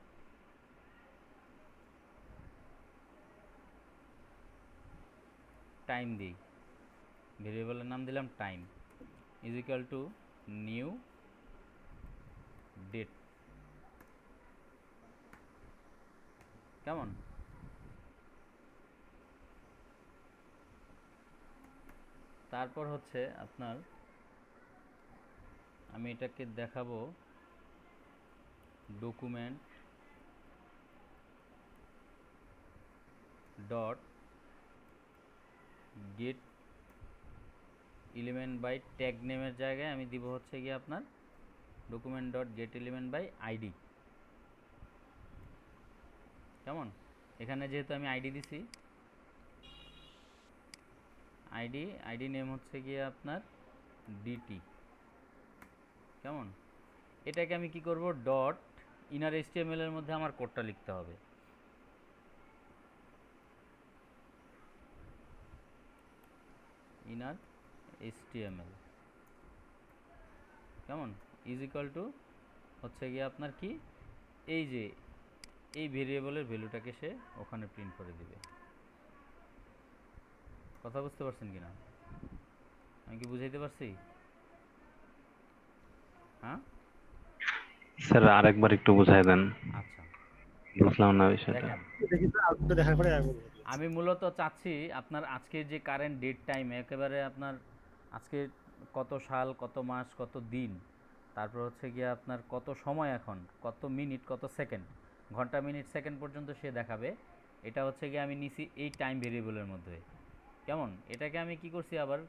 টাইম দিই, ভেরিয়েবলের নাম দিলাম time is equal to new date. কেমন? তারপর হচ্ছে আপনার আমি এটাকে দেখাবো document dot get element by tag নেমের জায়গায় আমি দিব হচ্ছে গিয়ে আপনার document dot get element by ID. কেমন? এখানে যেহেতু আমি আইডি দিছি, আইডি নেম হচ্ছে গিয়ে আপনার ডিটি। কেমন? এটাকে আমি কি করব, ডট ইনার HTML এর মধ্যে আমার কোডটা লিখতে হবে। ইনার HTML কেমন ইজ ইকুয়াল টু হচ্ছে গিয়ে আপনার কি, এই যে এই ভেরিয়েবলের ভ্যালুটাকে সে ওখানে প্রিন্ট করে দিবে। কথা বুঝতে পারছেন কিনা? আমি কি বুঝাইতে পারছি? হ্যাঁ স্যার আরেকবার একটু বুঝাই দেন, আচ্ছা, বুঝলাম না বিষয়টা। দেখেন দেখি তো আউটপুট দেখার পরে আগে বলবো। আমি মূলত চাচ্ছি আপনার আজকের যে কারেন্ট ডেট টাইম, একেবারে আপনার আজকে কত সাল, কত মাস, কত দিন, তারপর হচ্ছে গিয়ে আপনার কত সময়, এখন কত মিনিট, কত সেকেন্ড, ঘন্টা মিনিট সেকেন্ড পর্যন্ত সে দেখাবে। এটা হচ্ছে গিয়ে আমি নিছি এই টাইম ভেরিয়েবলের মধ্যে। কেমন? এটাকে আমি কি করছি আবার,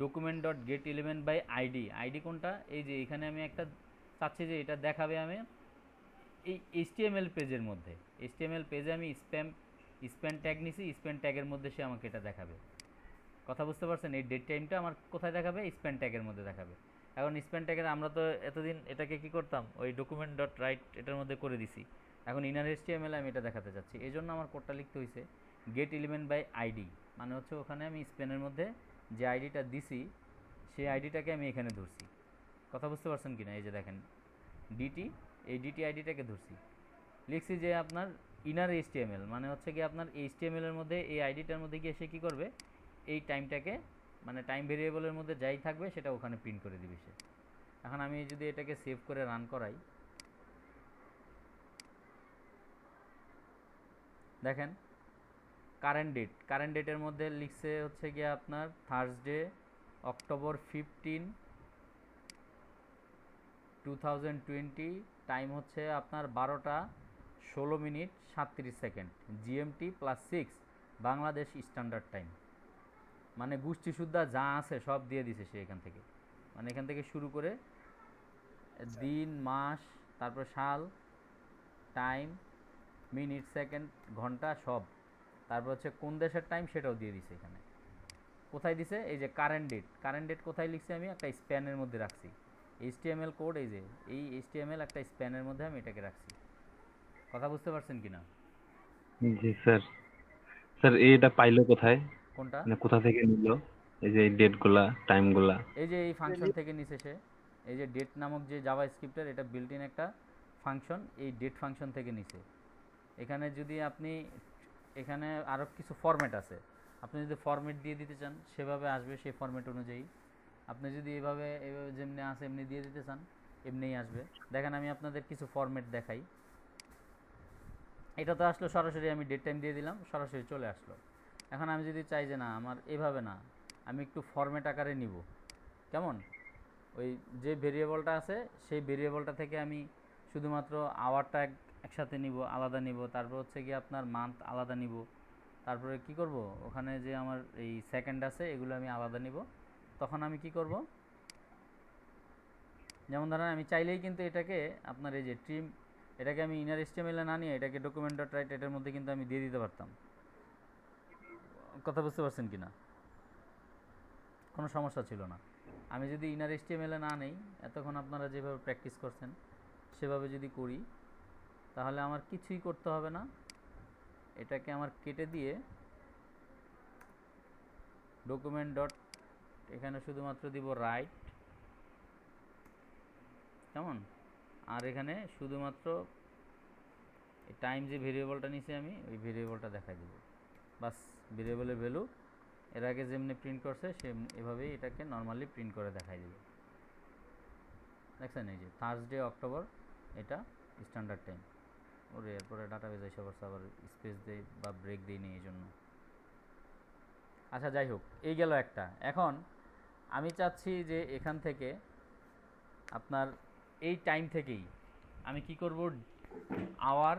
document dot get element by ID কোনটা, এই যে এখানে আমি একটা চাচ্ছি যে এটা দেখাবে আমি এই HTML পেজের মধ্যে। HTML পেজে আমি স্প্যান ট্যাগ নিছি, স্প্যান ট্যাগের মধ্যে সে আমাকে এটা দেখাবে। কথা বুঝতে পারছেন? এই ডেট টাইমটা আমার কোথায় দেখাবে, স্প্যান ট্যাগের মধ্যে দেখাবে। এখন স্প্যান ট্যাগের আমরা তো এতদিন এটাকে কি করতাম, ওই ডকুমেন্ট ডট রাইট এটার মধ্যে করে দিছি। এখন ইনার HTML আমি এটা দেখাতে চাচ্ছি, এই জন্য আমার কোডটা লিখতে হয়েছে গেট এলিমেন্ট বাই আইডি, মানে হচ্ছে ওখানে আমি স্প্যানের মধ্যে যে আইডিটা দিছি সেই আইডিটাকে আমি এখানে ধরছি। কথা বুঝতে পারছেন কিনা? এই যে দেখেন ডিটি, এই ডিটি আইডিটাকে ধরছি, লিখছি যে আপনার ইনার HTML, মানে হচ্ছে কি আপনার HTML এর মধ্যে এই আইডিটার মধ্যে গিয়ে সে কী করবে, এই টাইমটাকে মানে টাইম ভেরিয়েবলের মধ্যে যাই থাকবে সেটা ওখানে প্রিন্ট করে দিবে সে। এখন আমি যদি এটাকে সেভ করে রান করাই, দেখেন কারেন্ট ডেটের মধ্যে লিখছে হচ্ছে গিয়ে আপনার থার্সডে অক্টোবর 15, 2020, টাইম হচ্ছে আপনার 12টা 16 minute 37 second GMT +6 Bangladesh standard time. মানে গোষ্ঠী সুদ্ধা যা আছে সব দিয়ে দিছে সে এখান থেকে, মানে এখান থেকে শুরু করে দিন, মাস, তারপর সাল, টাইম, মিনিট, সেকেন্ড, ঘন্টা সব, তারপর হচ্ছে কোন দেশের টাইম সেটাও দিয়ে দিছে এখানে। কোথায় দিছে? এই যে কারেন্ট ডেট কোথায় লিখছি আমি, একটা স্প্যানের মধ্যে রাখছি। HTML কোড, এই যে এই HTML একটা স্প্যানের মধ্যে আমি এটাকে রাখছি। কথা বুঝতে পারছেন কিনা? জি স্যার। স্যার এটা পাইলো কোথায়, কোনটা? মানে কোথা থেকে নিল এই যে ডেট গুলা, টাইম গুলা? এই যে এই ফাংশন থেকে নিছে সে, এই যে ডেট নামক যে জাভা স্ক্রিপ্টের এটা বিল্ট ইন একটা ফাংশন, এই ডেট ফাংশন থেকে নিছে। এখানে যদি আপনি, এখানে আরও কিছু ফরম্যাট আছে, আপনি যদি ফরম্যাট দিয়ে দিতে চান সেভাবে আসবে সেই ফরম্যাট অনুযায়ী। আপনি যদি এভাবে যেমনি আসে এমনি দিয়ে দিতে চান এমনিই আসবে। দেখেন আমি আপনাদের কিছু ফরম্যাট দেখাই। এটা তো আসলো সরাসরি, আমি ডেট টাইম দিয়ে দিলাম, সরাসরি চলে আসলো। এখন আমি যদি চাই যে না আমার এভাবে না, আমি একটু ফরম্যাট আকারে নিব। কেমন? ওই যে ভেরিয়েবলটা আছে সেই ভেরিয়েবলটা থেকে আমি শুধুমাত্র আওয়ারটা একসাথে নিব, আলাদা নিব, তারপর হচ্ছে কি আপনার মান্থ আলাদা নিব, তারপরে কি করব ওখানে যে আমার এই সেকেন্ড আছে এগুলো আমি আলাদা নিব। তখন আমি কি করব, যেমন ধরেন আমি চাইলেই কিন্তু এটাকে আপনার এই যে ট্রিম, এটাকে আমি ইনার HTML এ না নিয়ে এটাকে ডকুমেন্ট ডট রাইট এটার মধ্যে কিন্তু আমি দিয়ে দিতে পারতাম। কথা বুঝতে পারছেন কি না? কোনো সমস্যা ছিল না। আমি যদি ইনার HTML এ না নেই, এতক্ষণ আপনারা যেভাবে প্র্যাকটিস করছেন সেভাবে যদি করি, তাহলে আমার কিছুই করতে হবে না। এটাকে আমার কেটে দিয়ে ডকুমেন্ট ডট এখানে শুধুমাত্র দিব রাইট, কেমন? আর এখানে শুধুমাত্র টাইম যে ভেরিয়েবলটা নিছি আমি ওই ভেরিয়েবলটা দেখাই দেব, বাস। ভেরিয়েবলের ভ্যালু এর আগে যেমনি প্রিন্ট করছে সে এভাবেই এটাকে নর্মালি প্রিন্ট করে দেখাই দিবে। দেখছেন এই যে থার্সডে অক্টোবর, এটা স্ট্যান্ডার্ড টাইম। ওরে এরপরে ডাটাবেজ এসে পড়ছে, আবার স্পেস দেই বা ব্রেক দিই নি এই জন্য। আচ্ছা যাই হোক, এই গেল একটা। এখন আমি চাচ্ছি যে এখান থেকে আপনার এই টাইম থেকেই আমি কি করব, আওয়ার,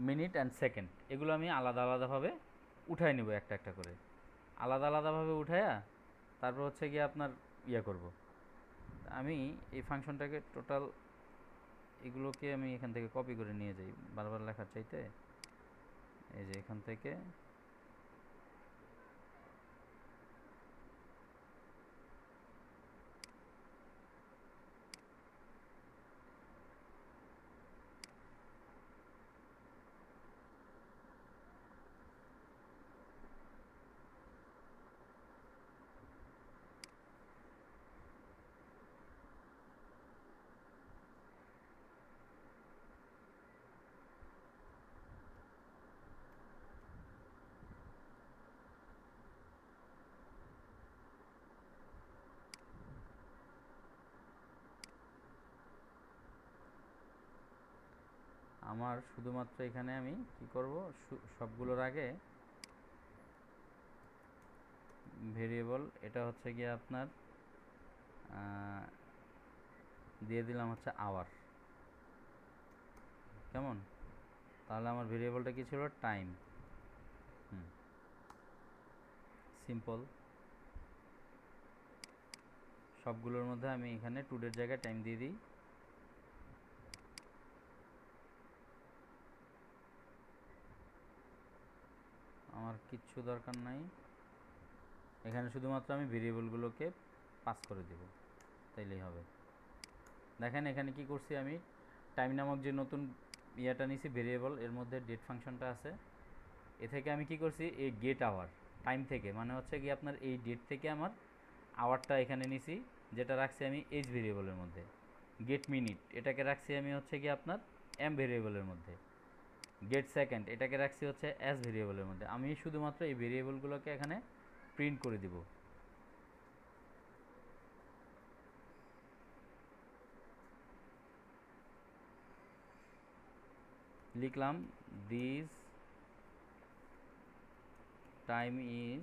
মিনিট অ্যান্ড সেকেন্ড এগুলো আমি আলাদা আলাদাভাবে উঠাই নেব একটা একটা করে, আলাদা আলাদাভাবে উঠায়া তারপর হচ্ছে গিয়ে আপনার ইয়ে করব। আমি এই ফাংশনটাকে টোটাল এগুলোকে আমি এখান থেকে কপি করে নিয়ে যাই বারবার লেখার চাইতে। এই যে এখান থেকে আমার শুধুমাত্র এখানে আমি কি করব, সবগুলোর আগে ভেরিয়েবল, এটা হচ্ছে গিয়ে আপনার দিয়ে দিলাম হচ্ছে আওয়ার। কেমন? তাহলে আমার ভেরিয়েবলটা কি ছিল, টাইম। সিম্পল। সবগুলোর মধ্যে আমি এখানে টুডের জায়গায় টাইম দিয়ে দিই। আমার কিচ্ছু দরকার নাই, এখানে শুধুমাত্র আমি ভেরিয়েবলগুলোকে পাস করে দেব, তাইলেই হবে। দেখেন এখানে কি করছি আমি, টাইম নামক যে নতুন ইয়াটা নিছি ভেরিয়েবল, এর মধ্যে ডেট ফাংশনটা আছে। এ থেকে আমি কি করছি, এই গেট আওয়ার, টাইম থেকে মানে হচ্ছে কি আপনার এই ডেট থেকে আমার আওয়ারটা এখানে নিছি, যেটা রাখছি আমি এইচ ভেরিয়েবলের মধ্যে। গেট মিনিট এটাকে রাখছি আমি হচ্ছে কি আপনার এম ভেরিয়েবলের মধ্যে। গেট সেকেন্ড এটাকে রাখছি হচ্ছে এস ভেরিয়েবলের মধ্যে। আমি শুধুমাত্র এই ভেরিয়েবলগুলোকে এখানে প্রিন্ট করে দিব। লিখলাম দিস টাইম ইজ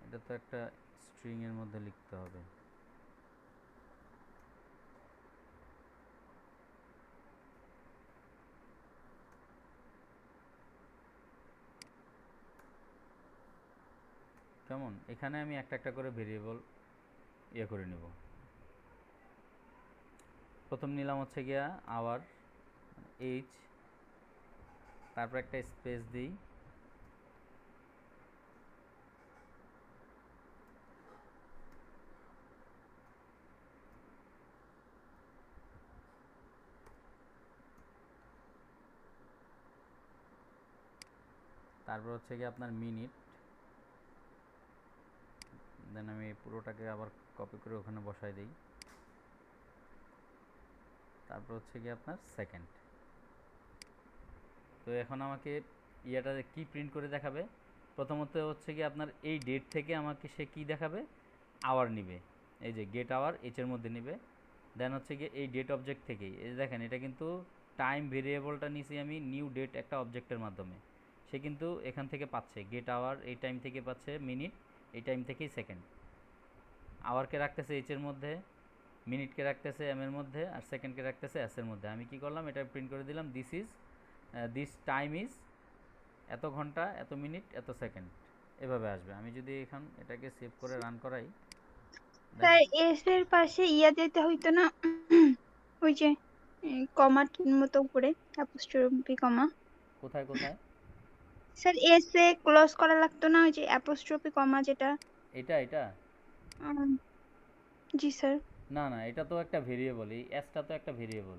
এটা তো একটা স্ট্রিং এর মধ্যে লিখতে হবে। কেমন? এখানে আমি একটা একটা করে ভেরিয়েবল ইয়ে করে নিব। প্রথম নিলাম হচ্ছে গিয়া আওয়ার, এইচ, তারপর একটা স্পেস দিই, তারপর হচ্ছে গিয়ে আপনার মিনিট, দেন আমি পুরোটাকে আবার কপি করে ওখানে বসাই দিই। তারপর হচ্ছে গিয়ে আপনার সেকেন্ড। তো এখন আমাকে ইয়াটা কি প্রিন্ট করে দেখাবে, প্রথমত হচ্ছে কি আপনার এই ডেট থেকে আমাকে সে কি দেখাবে, আওয়ার নিবে, এই যে গেট আওয়ার এইচের মধ্যে নিবে। দেন হচ্ছে গিয়ে এই ডেট অবজেক্ট থেকেই, এই যে দেখেন এটা কিন্তু টাইম ভেরিয়েবলটা নিছি আমি নিউ ডেট একটা অবজেক্টের মাধ্যমে, সে কিন্তু এখান থেকে পাচ্ছে গেট আওয়ার, এই টাইম থেকে পাচ্ছে মিনিট, এই টাইম থেকেই সেকেন্ড। আওয়ারকে রাখতেছে এইচের মধ্যে, মিনিটকে রাখতেছে এম এর মধ্যে, আর সেকেন্ডকে রাখতেছে এস এর মধ্যে। আমি কি করলাম, এটা প্রিন্ট করে দিলাম দিস টাইম ইজ এত ঘন্টা, এত মিনিট, এত সেকেন্ড, এভাবে আসবে। আমি যদি এখন এটাকে সেভ করে রান করাই, স্যার এস এর পাশে ইয়া দিতে হইতো না, ওই যে কমা মতো উপরে অ্যাপোস্ট্রফি কমা। কোথায় কোথায়? স্যার এস এ ক্লোজ করা লাগতো না, ওই যে অ্যাপোস্ট্রফি কমা যেটা। এটা উম, জি স্যার। না না, এটা তো একটা ভেরিয়েবল, এই এসটা তো একটা ভেরিয়েবল।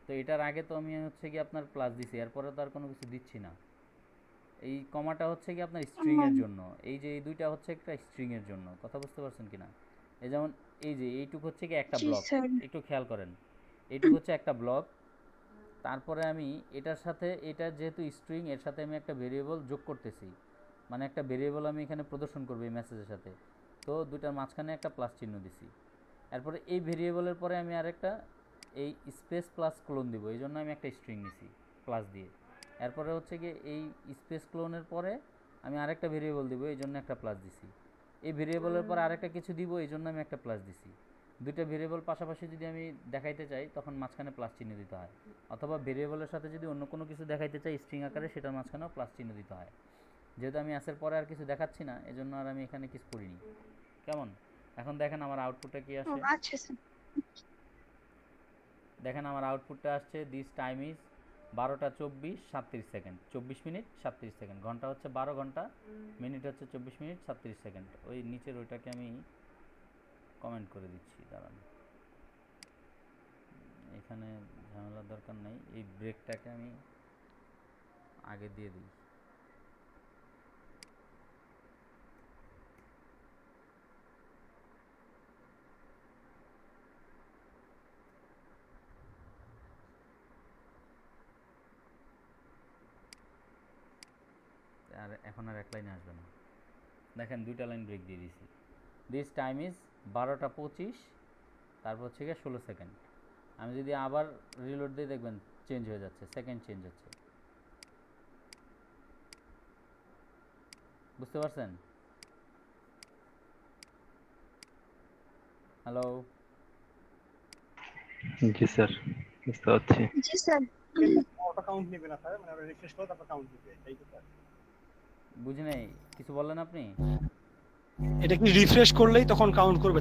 তো এটার আগে তো আমি হচ্ছে কি আপনার প্লাস দিছি, এরপরে তো আর কোনো কিছু দিচ্ছি না। এই কমাটা হচ্ছে কি আপনার স্ট্রিং এর জন্য, এই যে এই দুইটা হচ্ছে একটা স্ট্রিং এর জন্য, কথা বুঝতে পারছেন কিনা? এই যেমন এই যে এইটুকু হচ্ছে কি একটা জি ব্লক, স্যার। একটু খেয়াল করেন, এইটুকু হচ্ছে একটা ব্লক, তারপরে আমি এটার সাথে, এটা যেহেতু স্ট্রিং, এর সাথে আমি একটা ভেরিয়েবল যোগ করতেছি, মানে একটা ভেরিয়েবল আমি এখানে প্রদর্শন করবো এই মেসেজের সাথে। তো দুটার মাঝখানে একটা প্লাস চিহ্ন দিছি। এরপরে এই ভেরিয়েবলের পরে আমি আরেকটা এই স্পেস প্লাস ক্লোন দিব, এই জন্য আমি একটা স্ট্রিং নিছি প্লাস দিয়ে। এরপরে হচ্ছে গিয়ে এই স্পেস ক্লোনের পরে আমি আরেকটা ভেরিয়েবল দিব, এই জন্য একটা প্লাস দিছি। এই ভেরিয়েবলের পরে আরেকটা কিছু দিব, এই জন্য আমি একটা প্লাস দিছি। দুইটা ভেরিয়েবল পাশাপাশি যদি আমি দেখাইতে চাই তখন মাঝখানে প্লাস চিহ্ন দিতে হয়, অথবা ভেরিয়েবলের সাথে যদি অন্য কোনো কিছু দেখাইতে চাই স্ট্রিং আকারে, সেটার মাঝখানেও প্লাস চিহ্ন দিতে হয়। যেহেতু আমি অ্যাসের পরে আর কিছু দেখাচ্ছি না, এজন্য আর আমি এখানে কিছু করিনি। কেমন? এখন দেখেন আমার আউটপুটটা কি ও আসে। আচ্ছা স্যার। দেখেন আমার আউটপুটটা আসছে, দিস টাইম ইজ 12টা 24 37 সেকেন্ড, 24 মিনিট 37 সেকেন্ড। ঘন্টা হচ্ছে 12 ঘন্টা, মিনিট হচ্ছে 24 মিনিট 37 সেকেন্ড। ওই নিচের ওইটাকে আমি কমেন্ট করে দিচ্ছি, দাঁড়ান। এখানে ঝামেলার দরকার নেই, এই ব্রেকটাকে আমি আগে দিয়ে দিই। আর এখন আর এক লাইনে আসবে না। দেখেন দুইটা লাইন ব্রেক দিয়ে দিছি। দিস টাইম ইজ 12টা 25, তারপর হচ্ছে গিয়ে 16 সেকেন্ড। আমি যদি আবার রিলোড দিই দেখবেন চেঞ্জ হয়ে যাচ্ছে, সেকেন্ড চেঞ্জ হচ্ছে। বুঝতে পারছেন? হ্যালো? জি স্যার, বুঝতে পারছি। জি স্যার। অটো কাউন্ট নেবে না স্যার, মানে আমরা রিফ্রেশ করে তারপর কাউন্ট দিবে, তাই তো স্যার? বুঝি নাই, কিছু বললেন আপনি? এটা কি রিফ্রেশ করলেই তখন কাউন্ট করবে?